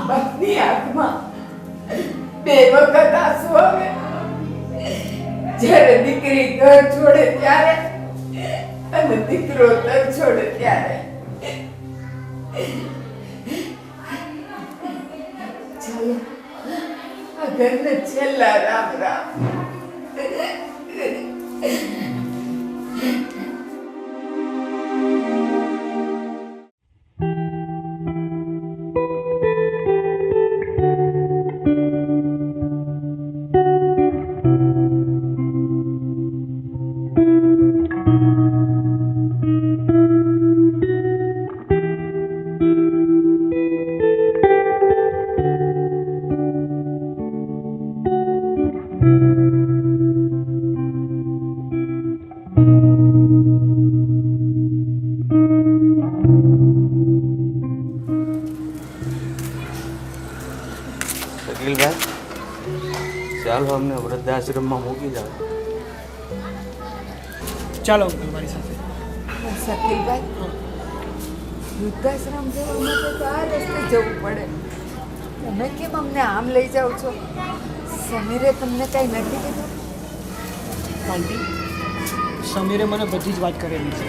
બાપની આંખમાં 2 વખત આંસુ આવે. જ્યારે દીકરી ઘર છોડે ત્યારે અને દીકરો ઘર છોડે ત્યારે. ચાલો આ ઘરને છેલ્લા રામ રામ. શકીલભાઈ, ચાલો અમને વૃદ્ધાશ્રમમાં મૂકી જાઓ. ચાલો અંકલ મારી સાથે. શકીલભાઈ, વૃદ્ધાશ્રમ જવા માટે તો આ રસ્તે જવું પડે. તમે કેમ અમને આમ લઈ જાઓ છો? સમીરે તમને કાંઈ નથી કીધું? આંટી, સમીરે મને બધી જ વાત કરેલી છે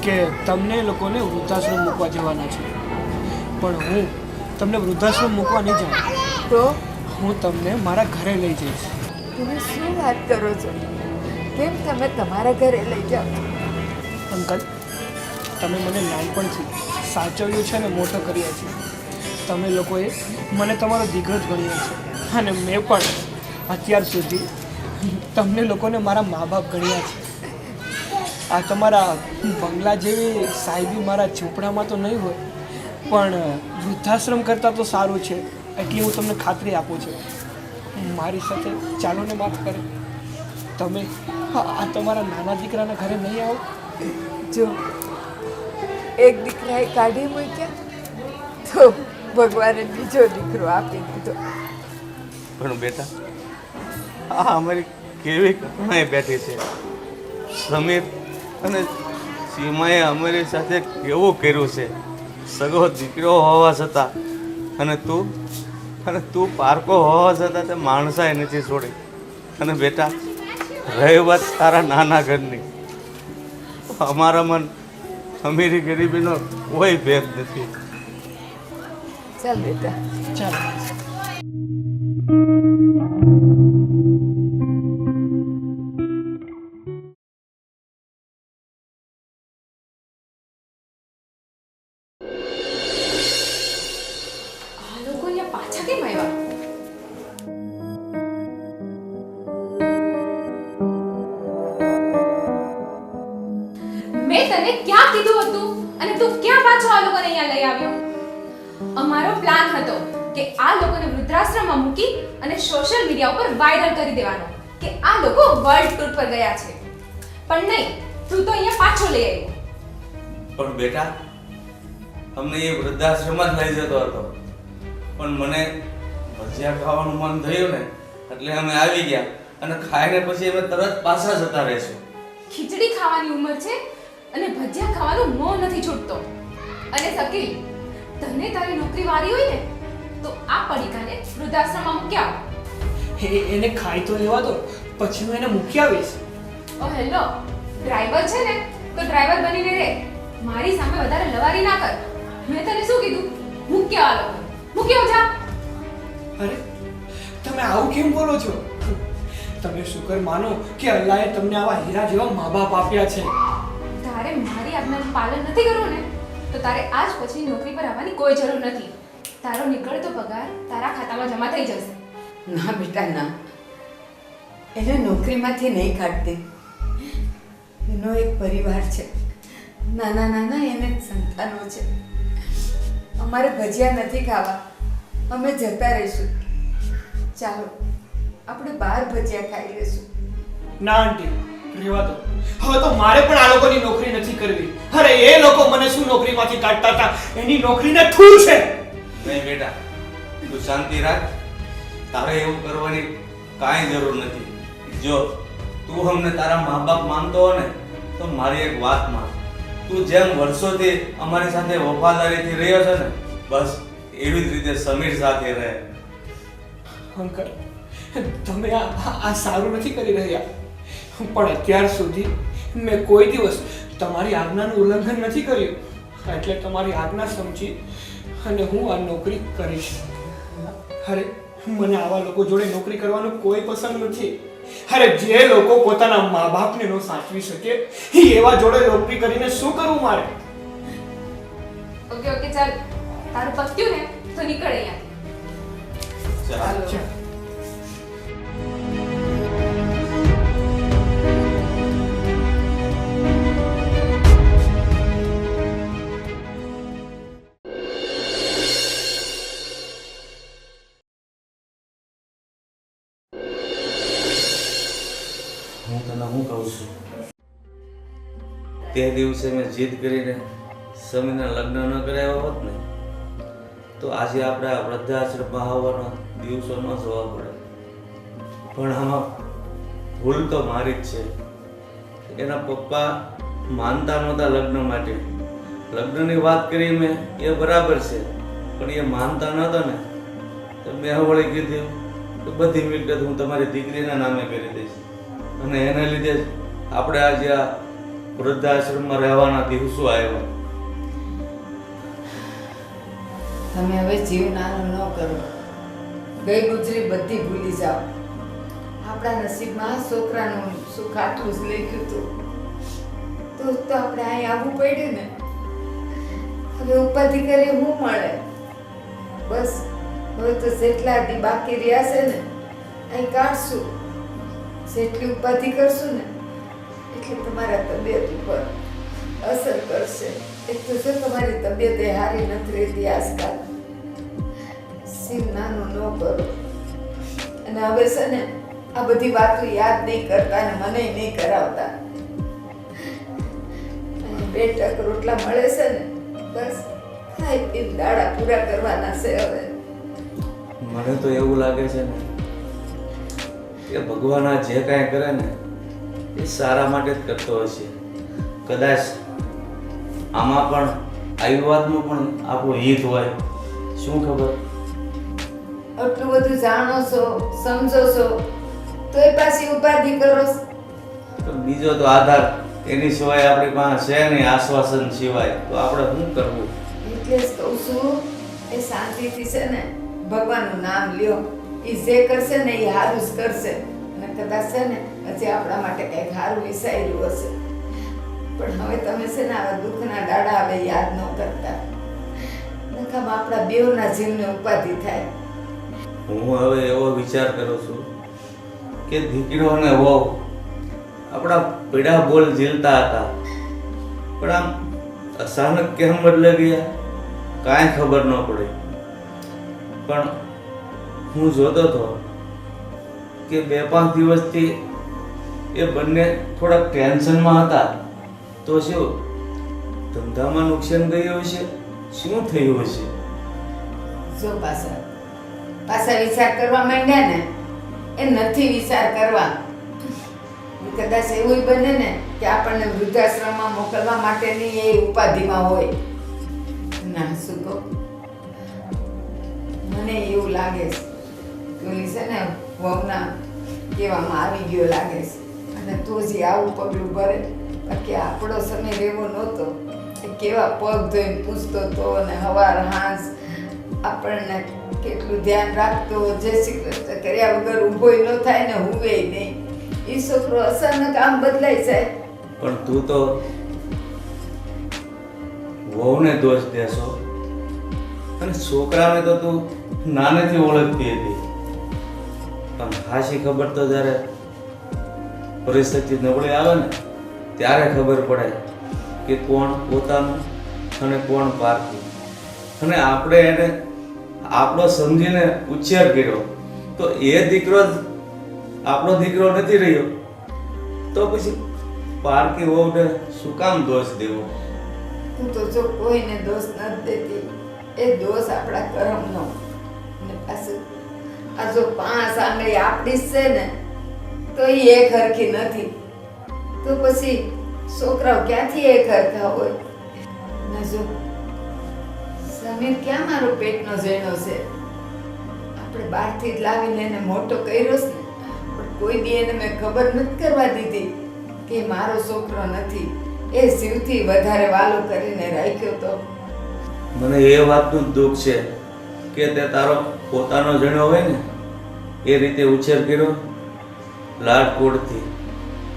કે તમને લોકોને વૃદ્ધાશ્રમ મૂકવા જવાના છે, પણ હું તમને વૃદ્ધાશ્રમ મૂકવા નહીં જાઉં. તો હું તમને મારા ઘરે લઈ જઈશ. તમે શું વાત કરો છો? કેમ તમે તમારા ઘરે લઈ જાઓ છો? અંકલ, તમે મને નાનપણથી સાચવ્યું છે ને મોટો કર્યા છે. તમે લોકોએ મને તમારો દીકરો જ ગણ્યો છે અને મેં પણ અત્યાર સુધી તમને લોકોને મારા મા બાપ ગણ્યા છે. આ તમારા બંગલા જેવી સાહેબી મારા ઝૂંપડામાં તો નહીં હોય, પણ વૃદ્ધાશ્રમ કરતાં તો સારું છે, એટલી હું તમને ખાતરી આપું છું. મારી સાથે ચાલો ને વાત કરે. તમે આ તમારા નાના દીકરાના ઘરે નહીં આવો? જો એક દીકરાએ કાઢી મૂક્યા તો ભગવાને બીજો દીકરો આપી દીધો. પણ બેટા, આ અમારી કેવી કરુણાએ બેઠી છે. સમીર અને સીમાએ અમારી સાથે કેવું કર્યું છે, સગો દીકરો હોવા છતાં. અને તું પારકો હોવા છતાં તે માણસાએ નથી છોડી. અને બેટા, રહી વાત તારા નાના ઘરની, અમારા મન અમીરી ગરીબીનો કોઈ ભેદ નથી. ચાલ બેટા, ચાલો. આ લોકો અહીંયા પાછા કેમ આવ્યા? મેં તને ક્યાં કીધું હતું અને તું ક્યાં પાછો આ લોકોને અહીંયા લઈ આવ્યો? અમારો પ્લાન હતો કે આ લોકોને વૃદ્ધાશ્રમમાં મૂકી અને સોશિયલ મીડિયા ઉપર વાયરલ કરી દેવાનો કે આ લોકો વર્લ્ડ ટૂર પર ગયા છે. પણ નહીં, તું તો અહીંયા પાછો લઈ આવ્યો. પણ બેટા, અમને એ વૃદ્ધાશ્રમ જ લઈ જતો હતો, પણ મને ભજીયા ખાવાનું મન થયું ને એટલે અમે આવી ગયા. અને ખાઈને પછી અમે તરત પાછા જતા રહેશું. ખીચડી ખાવાની ઉંમર છે અને ભજીયા ખાવાનું મોં નથી છૂટતો. અને શકીલ, તને તારી નોકરી વારી હોય ને તો આ પડીકાને વૃદ્ધાશ્રમમાં મૂકી આવ. એને ખાઈ તો લેવા દો, પછી હું એને મૂકી આવીશ. ઓ હેલો, ડ્રાઈવર છે ને તો ડ્રાઈવર બનીને રહે. મારી સામે વધારે લવારી ના કર. મેં તને શું કીધું? મૂકી આવ લોકો, મૂકી આવ જા. અરે, તમે આવું કેમ બોલો છો? તમે શુકર માનો કે અલ્લાહે તમને આવા હીરા જેવા મા બાપ આપ્યા છે. તારે મારી આજ્ઞાનું પાલન નથી કરવું ને તો તારે આજ પછી નોકરી પર આવવાની કોઈ જરૂર નથી. તારો નીકળતો પગાર તારા ખાતામાં જમા થઈ જશે. ના બેટા ના, એને નોકરીમાંથી નહીં કાઢતી. એનો એક પરિવાર છે, નાના નાના એને સંતાનો છે. અમારે ભજીયા નથી ખાવા, અમે જતા રહીશું. ચાલો આપણે બહાર ભજીયા ખાઈ લઈશું. ના આંટી, રહેવા દો. હવે તો મારે પણ આ લોકોની નોકરી નથી કરવી. અરે એ લોકો મને શું નોકરીમાંથી કાઢતા હતા, એની નોકરીને ઠૂર છે. નહીં બેટા, તું શાંતિ રાખ. તારે એવું કરવાની કાંઈ જરૂર નથી. જો તું અમને તારા મા બાપ માનતો હો ને તો મારી એક વાત માન. તું જેમ વર્ષોથી અમારી સાથે વફાદારીથી રહ્યો છે ને, બસ એવી જ રીતે સમીર સાથે રહે. અંકલ, તમે આ સારું નથી કરી રહ્યા. પણ અત્યાર સુધી મેં કોઈ દિવસ તમારી આજ્ઞાનું ઉલ્લંઘન નથી કર્યું. એટલે તમારી આજ્ઞા સમજી અને હું આ નોકરી કરીશ. અરે મને આવા લોકો જોડે નોકરી કરવાનું કોઈ પસંદ નથી. અરે જે લોકો પોતાના મા બાપને ન સાચવી શકે એવા જોડે નોકરી કરીને શું કરવું મારે? ઓકે ઓકે ચાલ, તારું પત્યું ને તો નીકળ અહીંયાથી. ચાલો. ચાલ. હું તને શું કહું છું, તે દિવસે મેં જીદ કરીને સમીરના લગ્ન ન કરાવ્યા હોત ને તો આજે આપણે આ વૃદ્ધાશ્રમમાં આવવાનો દિવસો ન જોવા પડે. પણ આમાં ભૂલ તો મારી જ છે. એના પપ્પા માનતા નહોતા લગ્ન માટે. લગ્નની વાત કરી મેં, એ બરાબર છે, પણ એ માનતા નહોતા ને તો મેં વળી કીધું કે બધી મિલકત હું તમારી દીકરીના નામે કરી દઈશ અને એના લીધે જ આપણે આજે આ વૃદ્ધાશ્રમમાં રહેવાના દિવસો આવ્યા. તમે હવે જીવ નાનો ન કરો. ગઈ ગુજરી બધી ભૂલી જાઓ. આપણા નસીબમાં છોકરાનું સુખ આટલું જ લખ્યું હતું તો આપણે અહીં આવવું પડ્યું ને. હવે ઉપાધિ કરી શું મળે? બસ હવે તો જેટલા દી બાકી રહ્યા છે ને અહીં કાઢશું. જેટલી ઉપાધિ કરશું ને એટલે તમારા તબિયત ઉપર અસર કરશે. એક તો જો તમારી તબિયત એ સારી નથી રહેતી આજકાલ. શિવ નાનું ન કરો. અને હવે છે ને આ બધી વાતો યાદ નહીં કરતા ને મને નહીં કરાવતા. અને 2 ટક રોટલા મળે છે ને બસ ખાઈ પીને દાડા પૂરા કરવાના છે હવે. મને તો એવું લાગે છે ને કે ભગવાન આ જે કાંઈ કરે ને એ સારા માટે જ કરતો હશે. કદાચ આમાં પણ આવી વાતમાં પણ આપણું હિત હોય, શું ખબર. આટલું બધું જાણો છો, સમજો છો, તોય પાછી ઉપાધિ કરો છો. તો બીજો તો આધાર એની સિવાય આપણી પાસે છે નહીં, આશ્વાસન સિવાય. તો આપણે શું કરવું? એટલે જ કહું છું એ શાંતિથી છે ને ભગવાનનું નામ લ્યો. એ જે કરશે ને એ સારું જ કરશે. અને કદાચ છે ને હજી આપણા માટે કંઈક સારું વિચાર્યું હશે. પણ હવે તમે છે ને આવા દુઃખના દાડા હવે યાદ ન કરતા. નકામાં આપણા બેવના જીવને ઉપાધિ થાય. હું હવે એવો વિચાર કરું છું કે દીકરો અને વહુ આપણા પીડા બોલ ઝીલતા હતા, પણ આમ અચાનક કેમ બદલે ગયા કાંઈ ખબર ન પડી. પણ હું જોતો હતો કે 2-5 દિવસથી એ બંને થોડાક ટેન્શનમાં હતા. તો શું ધંધામાં નુકસાન ગયું હશે? શું થયું હશે? જો પાછા વિચાર કરવા માંડ્યા ને એ નથી વિચાર કરવા. કદાચ એવું બને ને કે આપણને વૃદ્ધાશ્રમમાં મોકલવા માટેની એ ઉપાધિમાં હોય. ના શું કહું, મને એવું લાગે છે કે ઓલી છે ને વહુના કહેવામાં આવી ગયો લાગે છે. અને તો જ આવું પગલું ભરે. બાકી આપણો સમય રહેવો નહોતો. એ કેવા પગ ધોઈને પૂછતો હતો અને હવાર હાંસ આપણને કેટલું ધ્યાન રાખતો. જય શ્રી કૃષ્ણ કર્યા વગર ઊભોય ન થાય ને હુવે નહીં. એ છોકરો અચાનક આમ બદલાઈ જાય. પણ તું તો વહુને દોષ દેશો અને છોકરાને તો તું નાનેથી ઓળખતી હતી. પણ ખાસી ખબર તો જ્યારે પરિસ્થિતિ નબળી આવે ને ત્યારે ખબર પડે કે કોણ પોતાનું અને કોણ પારકું. અને આપણે એને આપણો સમજીને ઉછેર કર્યો તો એ દીકરો જ આપણો દીકરો નથી રહ્યો. તો પછી પારકી વહુને શું કામ દોષ દેવો? હું તો જો કોઈને દોષ નથી દેતી. એ દોષ આપણા કર્મનો. અને પાછું આ જો 5 આંગળી આપણી જ છે ને તો એ એક હરખી નથી. તો પછી છોકરાઓ ક્યાંથી એક હરખા હોય? ને જો સમીર ક્યાં મારો પેટનો ઝેણો છે? આપણે બહારથી જ લાવીને એને મોટો કર્યો છે ને, પણ કોઈ દી એને મેં ખબર નથી કરવા દીધી કે એ મારો છોકરો નથી. એ જીવથી વધારે વાલો કરીને રાખ્યો તો. મને એ વાતનું જ દુઃખ છે કે તે તારો પોતાનો જણ્યો હોય ને એ રીતે ઉછેર કર્યો લાડકોડથી,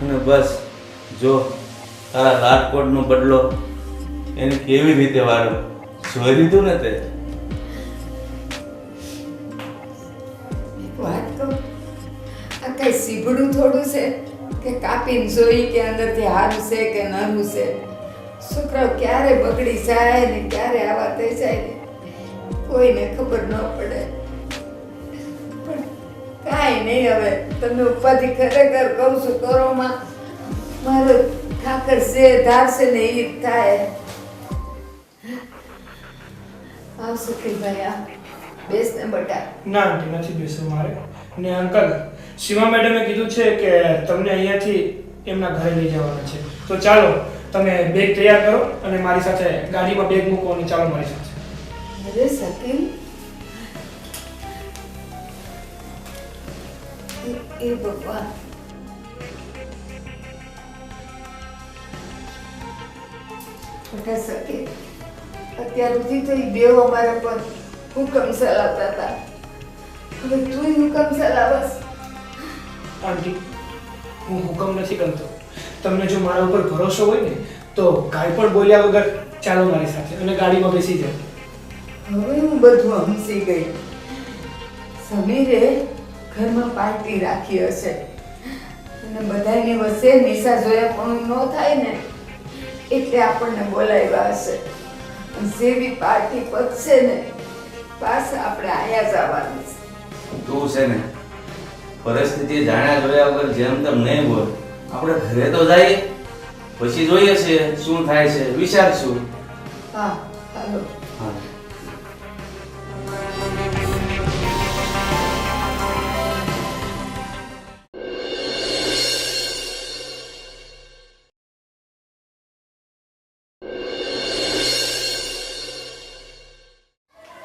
અને બસ જો તારા લાડકોડનો બદલો એને કેવી રીતે વાળ્યો જોઈ લીધું ને તે. એક વાત કહું, આ કઈ સીભડું થોડું છે કે કાપીને જોઈ કે અંદરથી હારું છે કે નરું છે? છોકરાઓ ક્યારે બગડી જાય ને ક્યારે આવા થઈ જાય ને કોઈને ખબર ન પડે. પણ કાંઈ નહીં, હવે તમે ઉપાધિ ખરેખર કહું છું કરોમાં મારો ઠાકર છે ધારશે ને એ જ થાય. આવશે કે ભાઈ આ બેસ ને બટા. ના આંટી, નથી બેસવું મારે. ને અંકલ, સીમા મેડમે કીધું છે કે તમને અહીંયાથી એમના ઘરે લઈ જવાના છે. તો ચાલો તમે બેગ તૈયાર કરો અને મારી સાથે ગાડીમાં બેગ મૂકો અને ચાલો મારી સાથે. અરે શકીલ, એ ભગવાન, બેટા શકીલ, અત્યાર સુધી તો એ બેવ અમારા પર હુકમ ચલાવતા હતા, હવે તું હુકમ ચલાવસ? આંટી, હું હુકમ નથી કરતો. તમને જો મારા ઉપર ભરોસો હોય ને તો કાંઈ પણ બોલ્યા વગર ચાલો મારી સાથે અને ગાડીમાં બેસી જાઓ. હવે હું બધું સમજી ગઈ. સમીરે ઘરમાં પાર્ટી રાખી હશે અને બધાની વચ્ચે નિશા જોયા પણ ન થાય ને એટલે આપણને બોલાવ્યા હશે. અને જેવી પાર્ટી પતશે ને પાછા આપણે આયા જ આવવાનું છે. તું છે ને પરિસ્થિતિ જાણ્યા જોયા વગર જેમ તેમ નહીં બોલ. આપણે ઘરે તો જઈએ પછી જોઈએ છે શું થાય છે, વિચારશું. હા, હાલો. હા.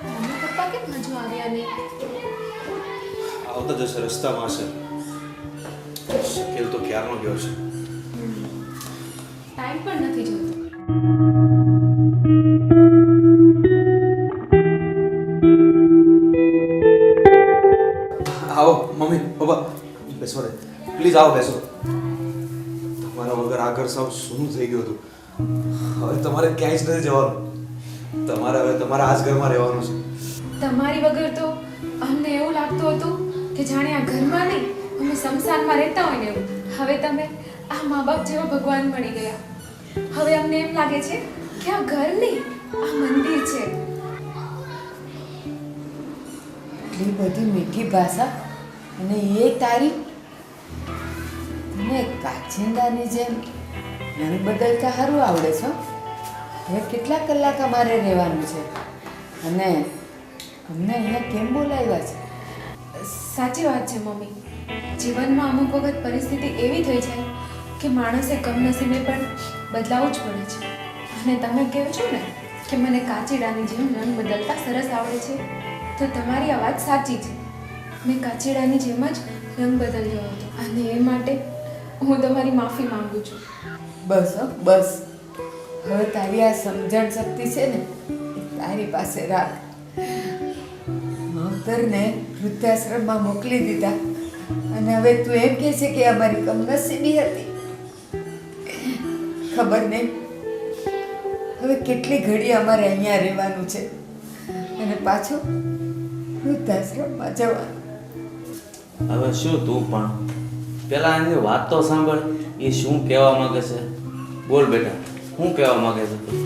મમ્મી પપ્પા કેમ હજુ આવ્યા નહીં? આવતા જશે, રસ્તામાં છે. શકેલ તો ક્યારનો ગયો છે. ટાઈમ પણ નથી જોતો. આવો મમ્મી પપ્પા, બેસો રે પ્લીઝ, આવો બેસો. તમારા વગર આ ઘર સાવ શું થઈ ગયું હતું. હવે તમારે ક્યાંય જ નથી જવાનું. તમારે હવે તમારા આ જ ઘરમાં રહેવાનું છે. તમારી વગર તો અમને એવું લાગતું હતું કે જાણે આ ઘરમાં નહીં અમે શમશાનમાં રહેતા હોય ને એવું. હવે તમે આ મા બાપ જેવા ભગવાન મળી ગયા. હવે અમને એમ લાગે છે કે આ ઘર નહીં આ મંદિર છે. એટલી બધી મીઠી ભાષા અને એ તારી, તને કાચિંદાની જેમ રંગ બદલતા સારું આવડે છે. હવે કેટલા કલાક અમારે રહેવાનું છે અને અમને અહીંયા કેમ બોલાવ્યા છે? સાચી વાત છે મમ્મી. જીવનમાં અમુક વખત પરિસ્થિતિ એવી થઈ જાય કે માણસે કમનસીબે પણ બદલાવવું જ પડે છે. અને તમે કહો છો ને કે મને કાચીડાની જેમ રંગ બદલતા સરસ આવડે છે, તો તમારી આ વાત સાચી છે. મેં કાચીડાની જેમ જ રંગ બદલ્યો હતો અને એ માટે હું તમારી માફી માંગુ છું. બસ હો, બસ. હવે તારી આ સમજણ શક્તિ છે ને એ તારી પાસે રાખ. માવતરને વૃદ્ધાશ્રમમાં મોકલી દીધા અને હવે તું એમ કહે છે કે અમારી કમનસીબી હતી. ખબર નહીં હવે કેટલી ઘડી અમારે અહીંયા રહેવાનું છે અને પાછું વૃદ્ધાશ્રમમાં જવાનું. હવે શું તું પણ પેલા એની વાત તો સાંભળ. એ શું કહેવા માંગે છે? બોલ બેટા, શું કહેવા માંગે છે તું?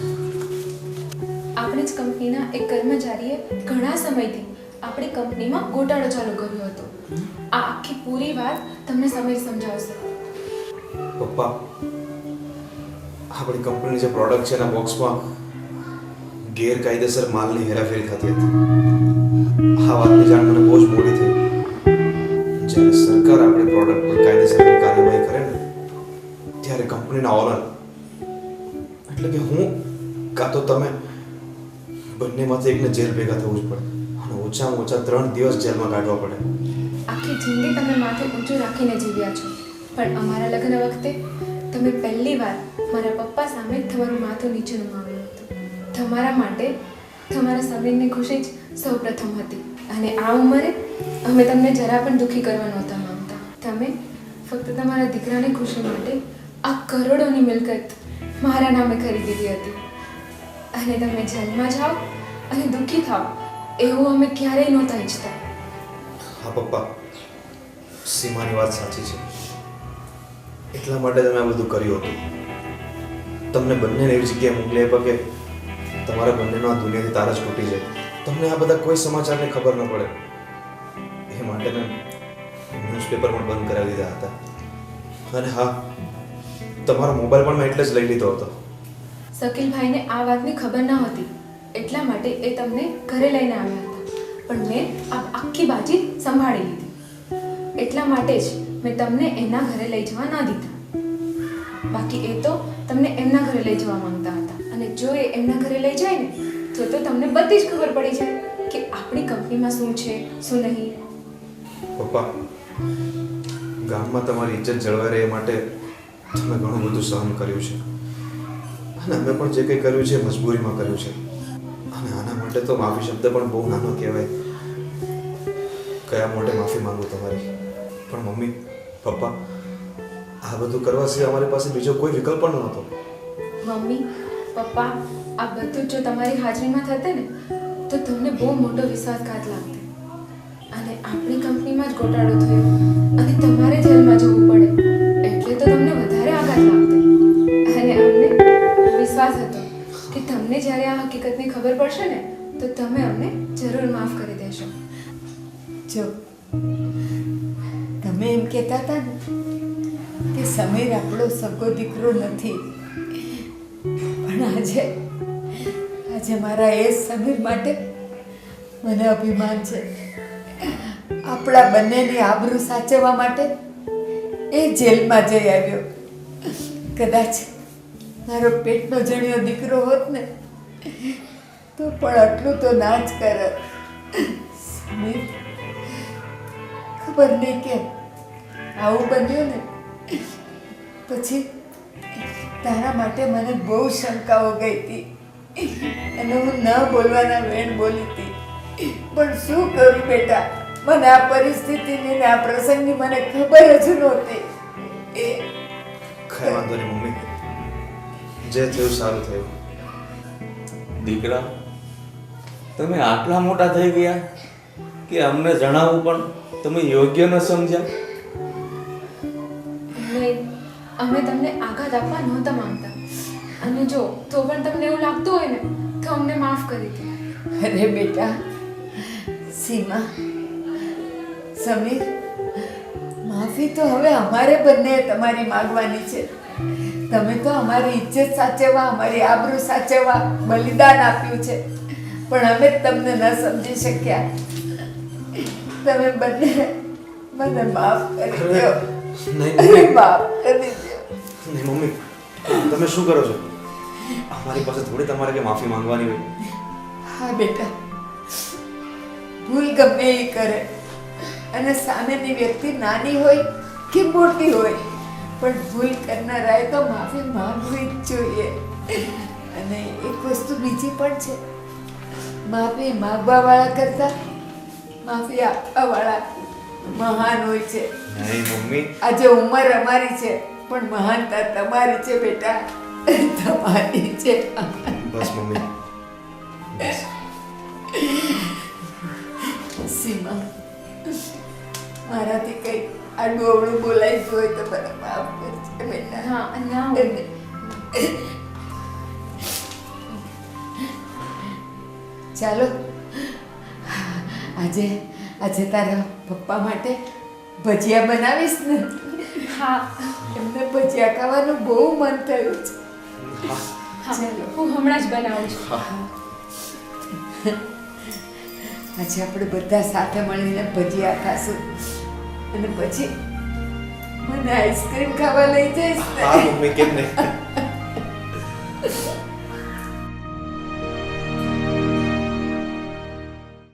આપણી જ કંપનીના એક કર્મચારીએ ઘણા સમયથી આપણી કંપનીમાં ગોટાળો ચાલુ કર્યો હતો. આ આખી પૂરી વાત તમને સમીર સમજાવશે. પપ્પા, આપણી કંપનીની જે પ્રોડક્ટ છે એના બોક્સમાં ગેરકાયદેસર માલની હેરાફેરી થતી હતી. આ વાતની જાણ મને બહુ જ મોડી થઈ. જ્યારે સરકાર આપણી પ્રોડક્ટ પર કાયદેસરની કાર્યવાહી કરે ને ત્યારે કંપનીના ઓનર એટલે કે હું કાં તો તમે બંનેમાંથી એકને જેલ ભેગા થવું જ પડે અને ઓછામાં ઓછા 3 દિવસ જેલમાં કાઢવા પડે. આખી જિંદગી તમે માથે ઊંચું રાખીને જીવ્યા છો, પણ અમારા લગ્ન વખતે તમે પહેલી વાર મારા પપ્પા સામે જ તમારું માથું નીચે નમાવ્યું હતું. તમારા માટે તમારા સમીરની ખુશી જ સૌપ્રથમ હતી, અને આ ઉંમરે અમે તમને જરા પણ દુઃખી કરવા નહોતા માંગતા. તમે ફક્ત તમારા દીકરાની ખુશી માટે આ કરોડોની મિલકત મારા નામે ખરીદી હતી, અને તમે જેલમાં જાઓ અને દુઃખી થાઓ એવું અમે ક્યારેય નહોતા ઈચ્છતા. હા પપ્પા, સીમાની વાત સાચી છે. એટલા માટે તમે આ બધું કર્યું હતું. તમને બંનેને એવી જગ્યાએ મોકલી આપ્યા કે તમારા બંનેનો આ દુનિયાથી તાર જ તૂટી જાય. તમને આ બધા કોઈ સમાચારની ખબર ન પડે. એ માટે મેં ન્યૂઝપેપર પણ બંધ કરાવી દીધા હતા. અને હા, તમારો મોબાઈલ પણ મેં એટલે જ લઈ લીધો હતો. શકીલભાઈને આ વાતની ખબર ન હતી, એટલા માટે એ તમને ઘરે લઈને આવ્યા હતા, પણ મેં આ આખી બાજી સંભાળી લીધી. એટલા માટે જ મેં તમને એના ઘરે લઈ જવા ન દીધા. બાકી એ તો તમને એમના ઘરે લઈ જવા માંગતા હતા, અને જો એ એમના ઘરે લઈ જાય ને તો તમને બધી જ ખબર પડી જાય કે આપણી કંપનીમાં શું છે શું નહીં. પપ્પા, ગામમાં તમારી ઇજ્જત જળવાઈ રહે એ માટે તમે ઘણું બધું સહન કર્યું છે, અને અમે પણ જે કંઈ કર્યું છે મજબૂરીમાં કર્યું છે. અને આના માટે તો માફી શબ્દ પણ બહુ નાનો કહેવાય. કયા મોઢે માફી માંગુ તમારી. પણ મમ્મી પપ્પા, આ બધું કરવા સિવાય અમારી પાસે બીજો કોઈ વિકલ્પ પણ નહોતો. મમ્મી પપ્પા, આ બધું જો તમારી હાજરીમાં થતે ને તો તમને બહુ મોટો વિશ્વાસઘાત લાગતે, અને આપણી કંપનીમાં જ ગોટાળો થયો અને તમારે જેલમાં જવું પડે એટલે તો તમને વધારે આઘાત લાગતે. અને અમને વિશ્વાસ હતો કે તમને જ્યારે આ હકીકતની ખબર પડશે ને તો તમે અમને જરૂર માફ કરી દેશો. જો તમે એમ કહેતા હતા ને કે સમીર આપણો સગો દીકરો નથી, પણ આજે મારા એ સમીર માટે મને અભિમાન છે. આપણા બંનેની આબરૂ સાચવવા માટે એ જેલમાં જઈ આવ્યો. કદાચ મારો પેટનો જણ્યો દીકરો હોત ને તો પણ આટલું તો ના જ કરત. સમીર, ખબર નહીં કેમ આવું બન્યું ને પછી તારા માટે મને બહુ શંકાઓ ગઈ હતી, અને હું ન બોલવાના વેણ બોલી હતી. પણ શું કરું બેટા, મને આ પરિસ્થિતિની ને આ પ્રસંગની મને ખબર જ નહોતી. કઈ વાંધો નહીં મમ્મી, જે થયું સારું થયું. દીકરા, તમે આટલા મોટા થઈ ગયા કે અમને જણાવવું પણ તમે યોગ્ય ન સમજ્યા. નહીં, અમે તમને આઘાત આપવા નહોતા માંગતા, અને જો તો પણ તમને એવું લાગતું હોય ને તો અમને માફ કરી દો. અરે બેટા, સીમા, સમીર, માફી તો હવે અમારે બંને તમારી માંગવાની છે. તમે તો અમારી ઇજ્જત સાચવવા, અમારી આબરૂ સાચવવા બલિદાન આપ્યું છે, પણ અમે જ તમને ન સમજી શક્યા. તમે બંને મને માફ કરી દો. નહીં માફ કરી દો. નહીં મમ્મી, તમે શું કરો છો? અમારી પાસે થોડી તમારે કે માફી માંગવાની હોય. હા બેટા, ભૂલ ગમે એ કરે, અને સામેની વ્યક્તિ નાની હોય કે મોટી હોય, પણ ભૂલ કરનારાએ તો માફી માંગવી જ જોઈએ. અને એક વસ્તુ બીજી પણ છે, માફી માંગવા વાળા કરતા માફી આપવા વાળા મહાન હોય છે. નહીં મમ્મી, આજે ઉંમર અમારી છે પણ મહાનતા તમારી છે બેટા, તમારી છે. બસ મમ્મી, બસ. સીમા, મારાથી કઈ આડું અવળું બોલાઈ ગયું હોય તો મને માફ કરજે બેટા. હા, ના હોય. ચાલો, આજે તારા પપ્પા માટે ભજીયા બનાવીશ ને? હા એમને ભજીયા ખાવાનું બહુ મન થયું છે. હા, ચાલો. હું હમણાં જ બનાવું છું. આજે આપણે બધા સાથે મળીને ભજીયા ખાશું, અને પછી મને આઈસ્ક્રીમ ખાવા લઈ જઈશ ને? હા મમ્મી, કેમ નહીં.